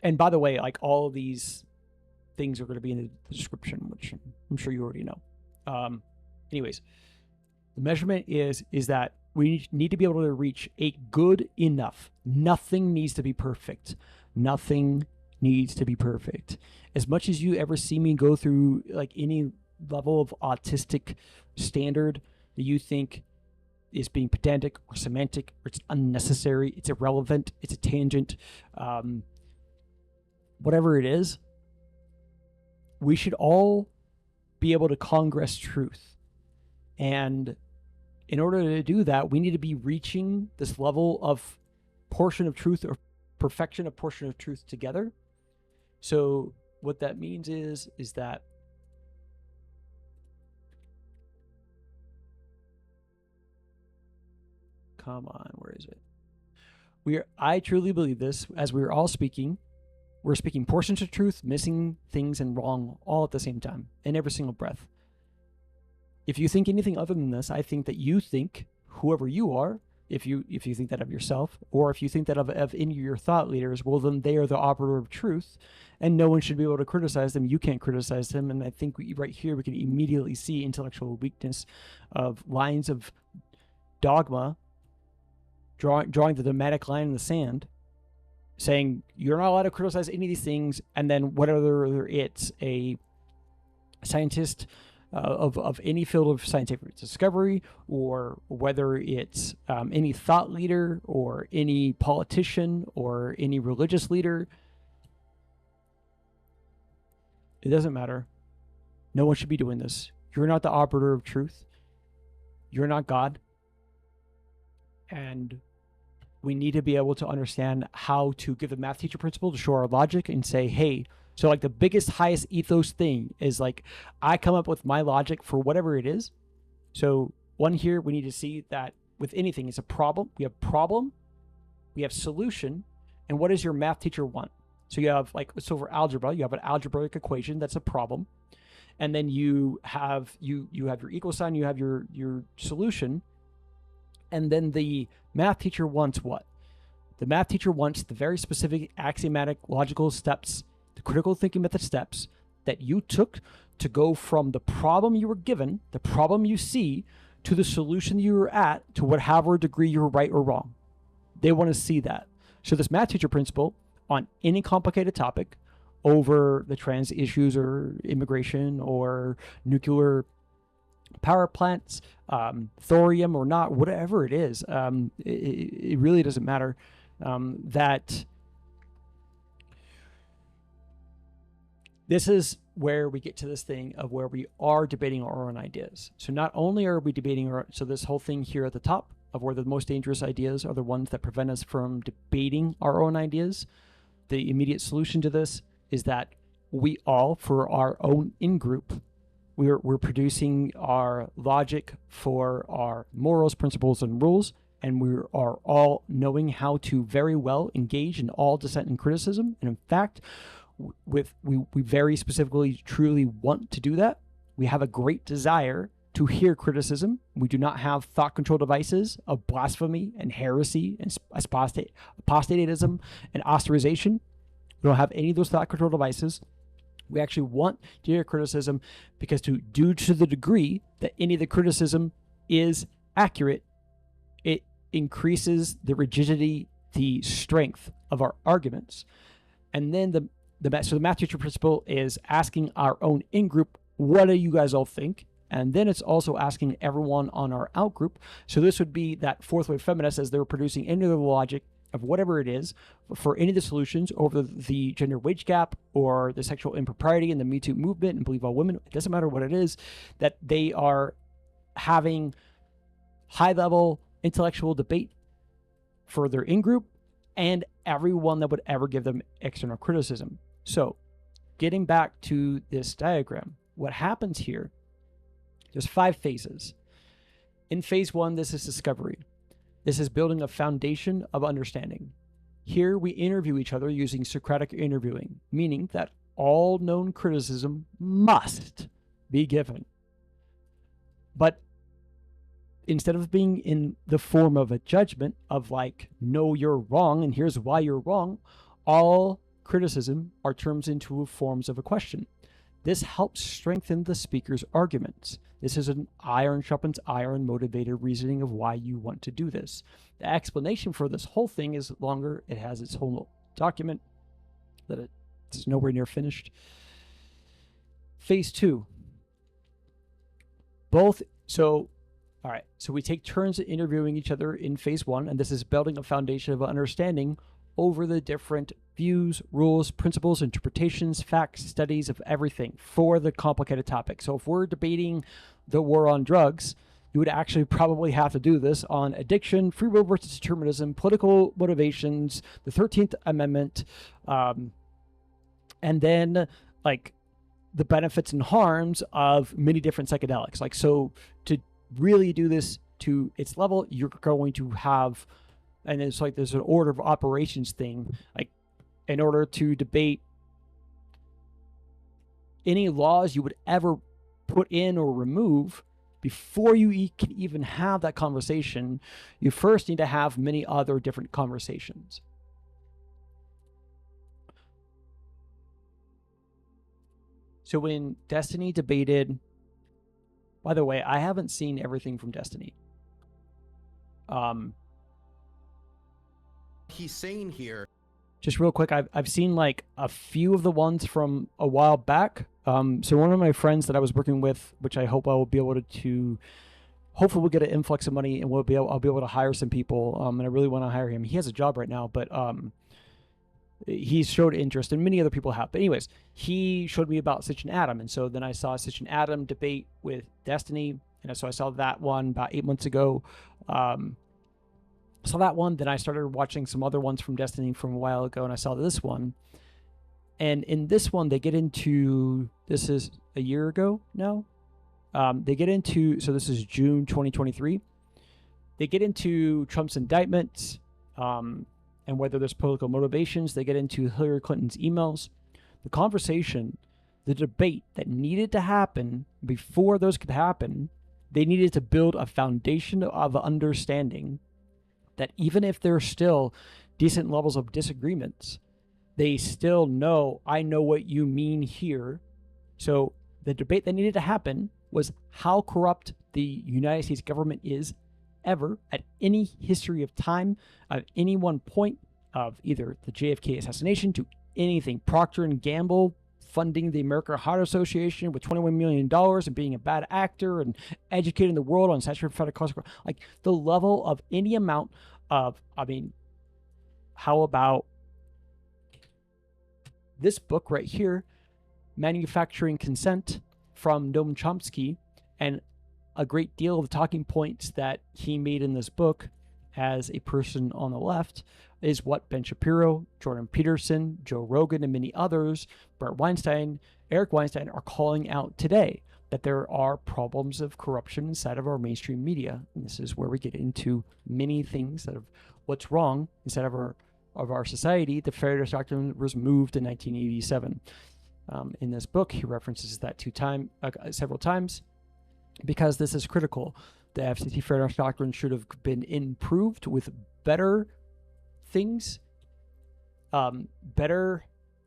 and by the way, like, all of these things are going to be in the description, which I'm sure you already know. Anyways, the measurement is that we need to be able to reach a good enough. Nothing needs to be perfect. Nothing needs to be perfect. As much as you ever see me go through like any level of autistic standard that you think is being pedantic or semantic, or it's unnecessary, it's irrelevant, it's a tangent, whatever it is, we should all be able to congress truth. And in order to do that, we need to be reaching this level of portion of truth, or perfection of portion of truth together. So what that means is that come on, where is it? I truly believe this, as we're all speaking. We're speaking portions of truth, missing things, and wrong all at the same time, in every single breath. If you think anything other than this, I think that you think, whoever you are, if you think that of yourself, or if you think that of any of your thought leaders, well, then they are the arbiter of truth, and no one should be able to criticize them. You can't criticize them. And I think right here we can immediately see intellectual weakness of lines of dogma, drawing the dogmatic line in the sand, saying you're not allowed to criticize any of these things, and then whether it's a scientist of any field of scientific discovery, or whether it's any thought leader, or any politician, or any religious leader, it doesn't matter. No one should be doing this. You're not the arbiter of truth. You're not God. And we need to be able to understand how to give the math teacher principle to show our logic and say, hey, so like the biggest, highest ethos thing is like, I come up with my logic for whatever it is. So one here, we need to see that with anything, it's a problem. We have solution, and what does your math teacher want? So you have, like, so for algebra, you have an algebraic equation that's a problem. And then you have your equal sign, you have your solution. And then the math teacher wants what? The math teacher wants the very specific axiomatic logical steps, the critical thinking method steps that you took to go from the problem you were given, the problem you see, to the solution you were at, to whatever degree you were right or wrong. They want to see that. So this math teacher principle on any complicated topic, over the trans issues or immigration or nuclear power plants, thorium or not, whatever it is, it really doesn't matter, that this is where we get to this thing of where we are debating our own ideas. So not only are we debating so this whole thing here at the top of where the most dangerous ideas are the ones that prevent us from debating our own ideas, the immediate solution to this is that we all, for our own in-group, we're producing our logic for our morals, principles, and rules, and we are all knowing how to very well engage in all dissent and criticism. And in fact, we very specifically truly want to do that. We have a great desire to hear criticism. We do not have thought control devices of blasphemy and heresy and apostatism and ostracization. We don't have any of those thought control devices. We actually want to hear criticism because due to the degree that any of the criticism is accurate, it increases the rigidity, the strength of our arguments. And then the math teacher principle is asking our own in-group, what do you guys all think? And then it's also asking everyone on our out-group. So this would be that fourth wave feminists, as they're producing any of the logic of whatever it is for any of the solutions over the gender wage gap or the sexual impropriety in the Me Too movement and Believe All Women. It doesn't matter what it is, that they are having high-level intellectual debate for their in-group and everyone that would ever give them external criticism. So getting back to this diagram, what happens here, there's 5 phases. In phase 1, this is discovery. This is building a foundation of understanding. Here we interview each other using Socratic interviewing, meaning that all known criticism must be given. But instead of being in the form of a judgment of like, no, you're wrong, and here's why you're wrong, all criticism are turned into forms of a question. This helps strengthen the speaker's arguments. This is an iron sharpens iron motivated reasoning of why you want to do this. The explanation for this whole thing is longer. It has its whole document that it's nowhere near finished. Phase 2. So we take turns at interviewing each other in phase 1, and this is building a foundation of understanding over the different views, rules, principles, interpretations, facts, studies of everything for the complicated topic. So if we're debating the war on drugs, you would actually probably have to do this on addiction, free will versus determinism, political motivations, the 13th Amendment, and then like the benefits and harms of many different psychedelics. Like, so to really do this to its level, you're going to have, and it's like there's an order of operations thing, like in order to debate any laws you would ever put in or remove, before you can even have that conversation, you first need to have many other different conversations. So when Destiny debated, by the way, I haven't seen everything from Destiny. He's saying here. Just real quick, I've seen like a few of the ones from a while back. So one of my friends that I was working with, which I hope I will be able to hopefully we'll get an influx of money and I'll be able to hire some people. And I really want to hire him. He has a job right now, but he showed interest, and many other people have. But anyways, he showed me about Sitch and Adam, and so then I saw Sitch and Adam debate with Destiny, and so I saw that one about 8 months ago. Saw that one, then I started watching some other ones from Destiny from a while ago, and I saw this one. And in this one, they get into, this is a year ago now. They get into, so this is June 2023. They get into Trump's indictments, and whether there's political motivations. They get into Hillary Clinton's emails. The conversation, the debate that needed to happen before those could happen, they needed to build a foundation of understanding that even if there's still decent levels of disagreements, they still know, I know what you mean here. So the debate that needed to happen was how corrupt the United States government is ever at any history of time, at any one point of either the JFK assassination to anything. Procter and Gamble funding the American Heart Association with $21 million and being a bad actor and educating the world on saturated fat cholesterol. Like the level of any amount of, I mean, how about this book right here, Manufacturing Consent from Noam Chomsky, and a great deal of the talking points that he made in this book as a person on the left is what Ben Shapiro, Jordan Peterson, Joe Rogan, and many others, Bret Weinstein, Eric Weinstein, are calling out today, that there are problems of corruption inside of our mainstream media. And this is where we get into many things that of what's wrong inside of our society. The Fairness Doctrine was moved in 1987. In this book, he references that several times, because this is critical. The FCC Fairness Doctrine should have been improved with better things, better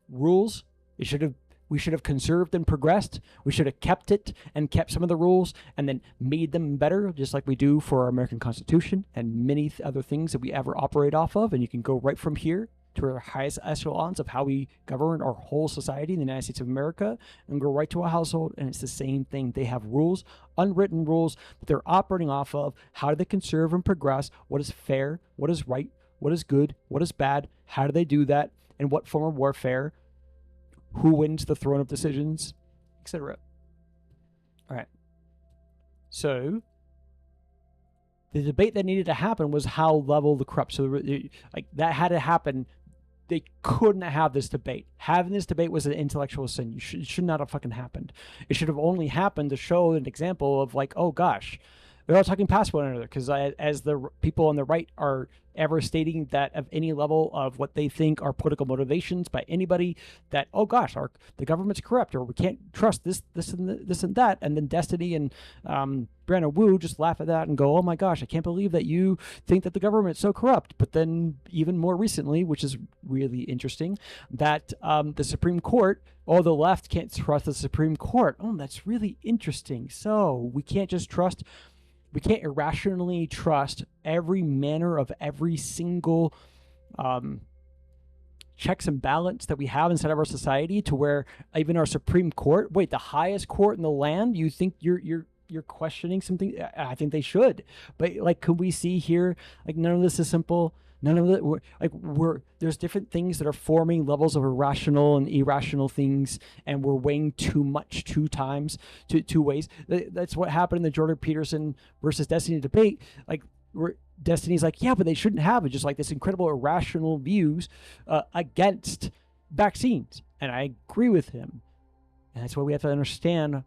rules. It should have We should have conserved and progressed. We should have kept it and kept some of the rules and then made them better, just like we do for our American Constitution and many other things that we ever operate off of. And you can go right from here to our highest echelons of how we govern our whole society in the United States of America and go right to a household. And it's the same thing. They have rules, unwritten rules that they're operating off of. How do they conserve and progress? What is fair? What is right? What is good? What is bad? How do they do that? In what form of warfare? Who wins the throne of decisions, etc. All right. So the debate that needed to happen was how level the corrupt. So like that had to happen. They couldn't have this debate. Having this debate was an intellectual sin. It should not have fucking happened. It should have only happened to show an example of like, oh gosh, they're all talking past one another, because as the people on the right are ever stating that of any level of what they think are political motivations by anybody, that, oh gosh, the government's corrupt, or we can't trust this and that, and then Destiny and Brianna Wu just laugh at that and go, oh my gosh, I can't believe that you think that the government's so corrupt. But then even more recently, which is really interesting, that the Supreme Court, the left can't trust the Supreme Court. Oh, that's really interesting. So we can't irrationally trust every manner of every single checks and balance that we have inside of our society, to where even our Supreme Court, wait, the highest court in the land, you think you're questioning something? I think they should. But like, could we see here, like, none of this is simple. None of it, there's different things that are forming levels of irrational and irrational things, and we're weighing too much two ways. That's what happened in the Jordan Peterson versus Destiny debate. Like, Destiny's like, yeah, but they shouldn't have it. Just like this incredible irrational views against vaccines. And I agree with him. And that's why we have to understand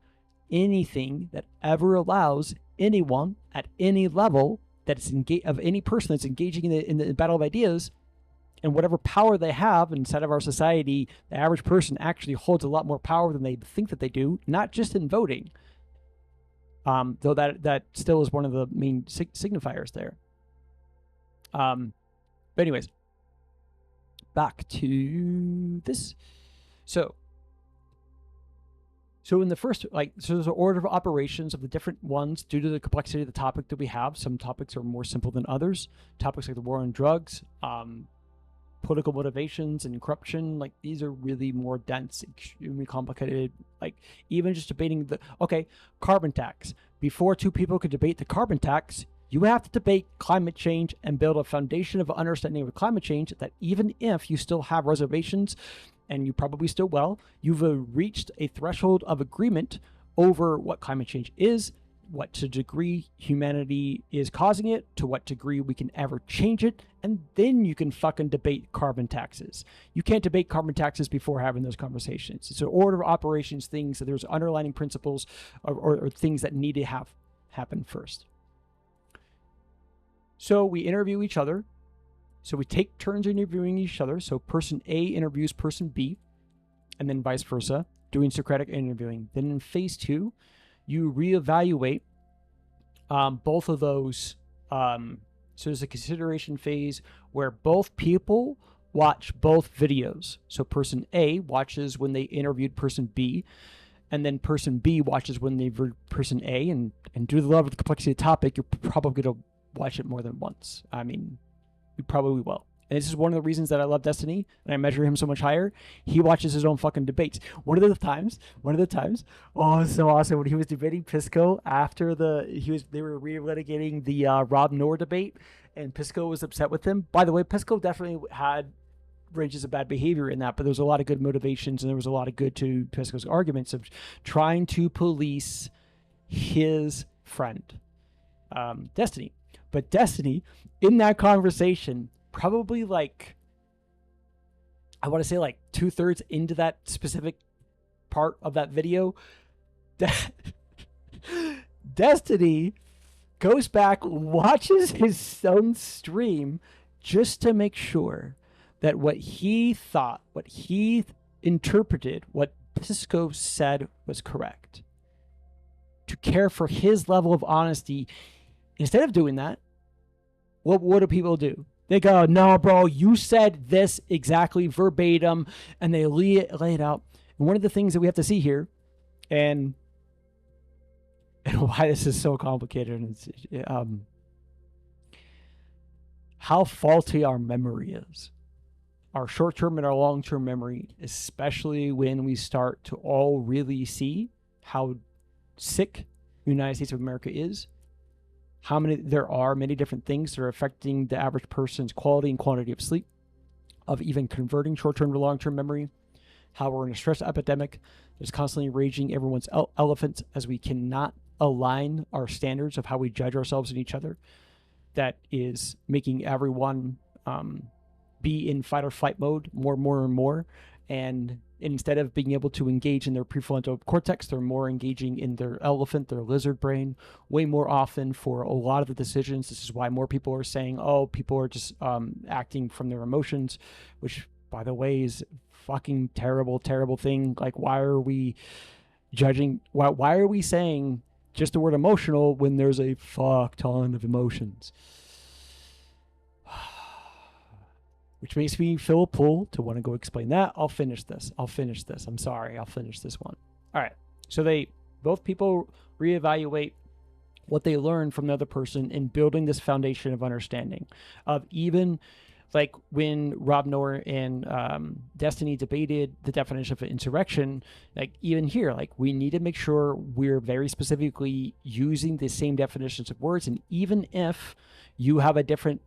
anything that ever allows anyone at any level that's of any person that's engaging in the battle of ideas, and whatever power they have inside of our society, the average person actually holds a lot more power than they think that they do, not just in voting. Though that still is one of the main signifiers there. But anyways, back to this. So in the first, so there's an order of operations of the different ones due to the complexity of the topic that we have. Some topics are more simple than others. Topics like the war on drugs, political motivations, and corruption, like, these are really more dense, extremely complicated. Like, even just debating carbon tax. Before two people could debate the carbon tax, you have to debate climate change and build a foundation of understanding of climate change, that even if you still have reservations, and you probably still will, you've reached a threshold of agreement over what climate change is, what to degree humanity is causing it, to what degree we can ever change it, and then you can fucking debate carbon taxes. You can't debate carbon taxes before having those conversations. It's an order of operations, things that there's underlining principles or things that need to happen first. So we interview each other. So we take turns interviewing each other. So person A interviews person B, and then vice versa, doing Socratic interviewing. Then in phase 2, you reevaluate both of those. So there's a consideration phase where both people watch both videos. So person A watches when they interviewed person B, and then person B watches when they interviewed person A. And due to the level of the complexity of the topic, you're probably going to watch it more than once. I mean, you probably will. And this is one of the reasons that I love Destiny and I measure him so much higher. He watches his own fucking debates. One of the times, oh, it's so awesome, when he was debating Pisco after they were re-litigating the Rob Noor debate, and Pisco was upset with him. By the way, Pisco definitely had ranges of bad behavior in that, but there was a lot of good motivations, and there was a lot of good to Pisco's arguments of trying to police his friend, Destiny. But Destiny, in that conversation, probably I want to say 2/3 into that specific part of that video, Destiny goes back, watches his own stream just to make sure that what he thought, what he interpreted, what Pisco said was correct. To care for his level of honesty. Instead of doing that, what do people do? They go, no, bro, you said this exactly verbatim, and they lay it out. one of the things that we have to see here, and why this is so complicated, and it's, how faulty our memory is. Our short-term and our long-term memory, especially when we start to all really see how sick the United States of America is, there are many different things that are affecting the average person's quality and quantity of sleep, of even converting short-term to long-term memory, how we're in a stress epidemic that's constantly raging everyone's elephants as we cannot align our standards of how we judge ourselves and each other. That is making everyone be in fight or flight mode more and more. And instead of being able to engage in their prefrontal cortex, they're more engaging in their elephant, their lizard brain, way more often for a lot of the decisions. This is why more people are saying, oh, people are just acting from their emotions, which, by the way, is fucking terrible thing. Like, why are we judging? Why are we saying just the word emotional when there's a fuck ton of emotions? Which makes me feel a pull to want to go explain that. I'll finish this. I'm sorry. I'll finish this one. All right. So both people reevaluate what they learned from the other person in building this foundation of understanding. Of even like when Rob Noer and Destiny debated the definition of an insurrection, like even here, like we need to make sure we're very specifically using the same definitions of words. And even if you have a different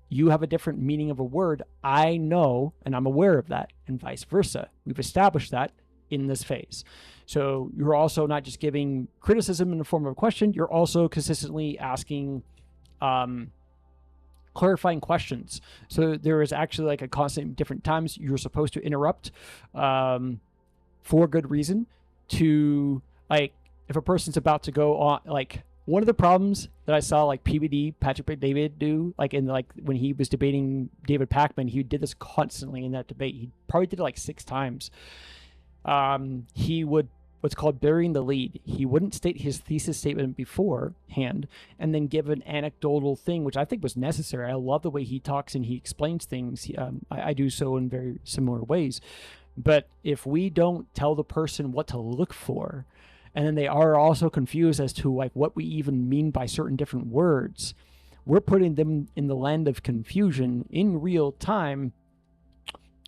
meaning of a word, I know and I'm aware of that, and vice versa. We've established that in this phase. So you're also not just giving criticism in the form of a question, you're also consistently asking clarifying questions. So there is actually like a constant different times you're supposed to interrupt for good reason, to like if a person's about to go on. Like one of the problems that I saw like PBD Patrick David do, like in like when he was debating David Pakman, he did this constantly in that debate. He probably did it like 6 times. He would what's called burying the lead. He wouldn't state his thesis statement beforehand and then give an anecdotal thing, which I think was necessary. I love the way he talks and he explains things. I do so in very similar ways. But if we don't tell the person what to look for, and then they are also confused as to like what we even mean by certain different words, we're putting them in the land of confusion in real time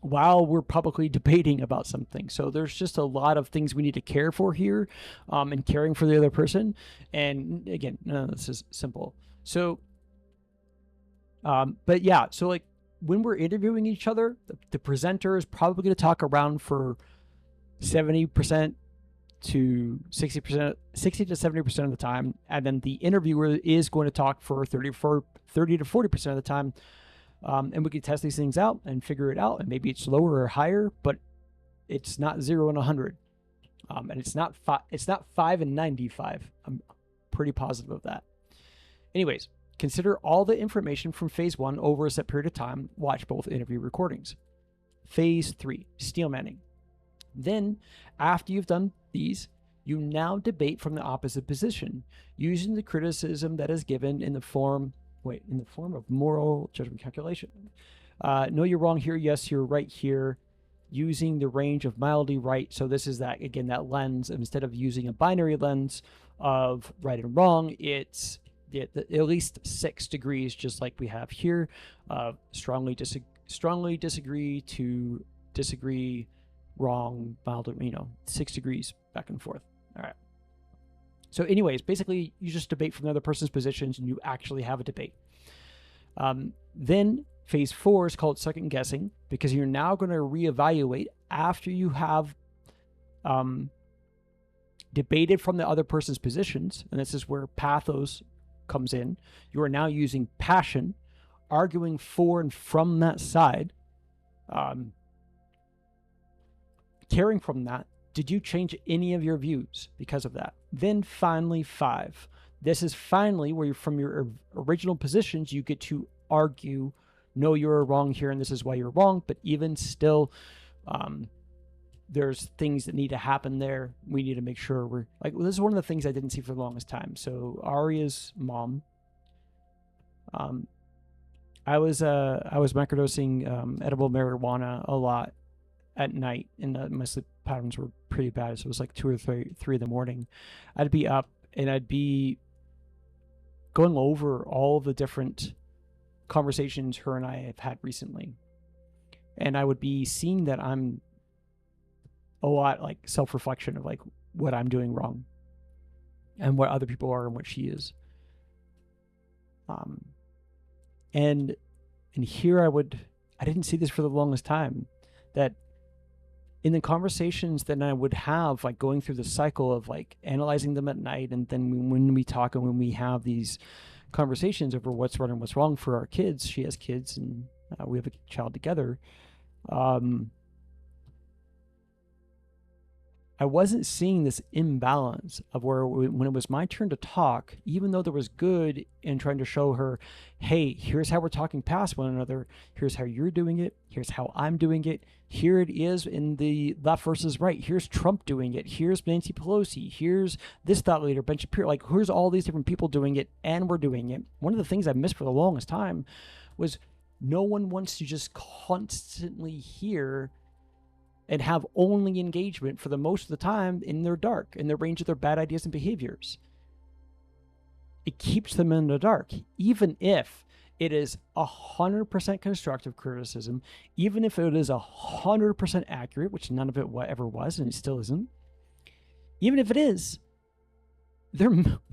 while we're publicly debating about something. So there's just a lot of things we need to care for here, and caring for the other person. And again, none of this is simple. So, but yeah, so like when we're interviewing each other, the presenter is probably going to talk around for 70% to 60%, 60 to 70% of the time. And then the interviewer is going to talk for 30 to 40% of the time. And we can test these things out and figure it out. And maybe it's lower or higher, but it's not 0 and 100. And it's not 5 and 95. I'm pretty positive of that. Anyways, consider all the information from phase 1 over a set period of time. Watch both interview recordings. Phase 3, steel manning. Then, after you've done these, you now debate from the opposite position, using the criticism that is given in the form of moral judgment calculation. No, you're wrong here. Yes, you're right here. Using the range of mildly right. So this is that, again, that lens. Instead of using a binary lens of right and wrong, it's at least 6 degrees, just like we have here. Strongly disagree to disagree, wrong, mild, 6 degrees back and forth. All right. So anyways, basically you just debate from the other person's positions and you actually have a debate. Then phase 4 is called second guessing, because you're now going to reevaluate after you have debated from the other person's positions. And this is where pathos comes in. You are now using passion, arguing for and from that side, caring from that. Did you change any of your views because of that? Then finally 5. This is finally where you're from your original positions, you get to argue, no, you're wrong here and this is why you're wrong. But even still, there's things that need to happen there. We need to make sure we're like, well, this is one of the things I didn't see for the longest time. So Arya's mom, I was microdosing edible marijuana a lot at night in my sleep patterns were pretty bad. So it was like 2 or 3 in the morning. I'd be up and I'd be going over all the different conversations her and I have had recently. And I would be seeing that I'm a lot like self-reflection of like what I'm doing wrong and what other people are and what she is. And here I didn't see this for the longest time, that in the conversations that I would have, like going through the cycle of like analyzing them at night, and then when we talk and when we have these conversations over what's right and what's wrong for our kids, she has kids and we have a child together. I wasn't seeing this imbalance of where when it was my turn to talk, even though there was good in trying to show her, hey, here's how we're talking past one another. Here's how you're doing it. Here's how I'm doing it. Here it is in the left versus right. Here's Trump doing it. Here's Nancy Pelosi. Here's this thought leader, Ben Shapiro. Like, here's all these different people doing it, and we're doing it. One of the things I missed for the longest time was no one wants to just constantly hear and have only engagement for the most of the time in their dark, in their range of their bad ideas and behaviors. It keeps them in the dark, even if it is 100% constructive criticism, even if it is 100% accurate, which none of it ever was, and it still isn't. Even if it is,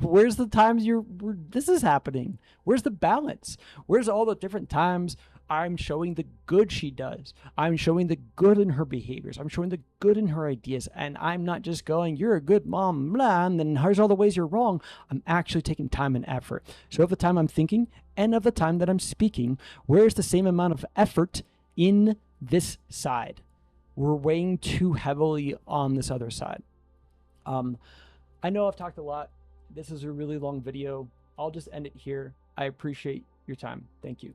where's the times where this is happening? Where's the balance? Where's all the different times I'm showing the good she does? I'm showing the good in her behaviors. I'm showing the good in her ideas. And I'm not just going, you're a good mom, blah, and then here's all the ways you're wrong. I'm actually taking time and effort. So of the time I'm thinking and of the time that I'm speaking, where's the same amount of effort in this side? We're weighing too heavily on this other side. I know I've talked a lot. This is a really long video. I'll just end it here. I appreciate your time. Thank you.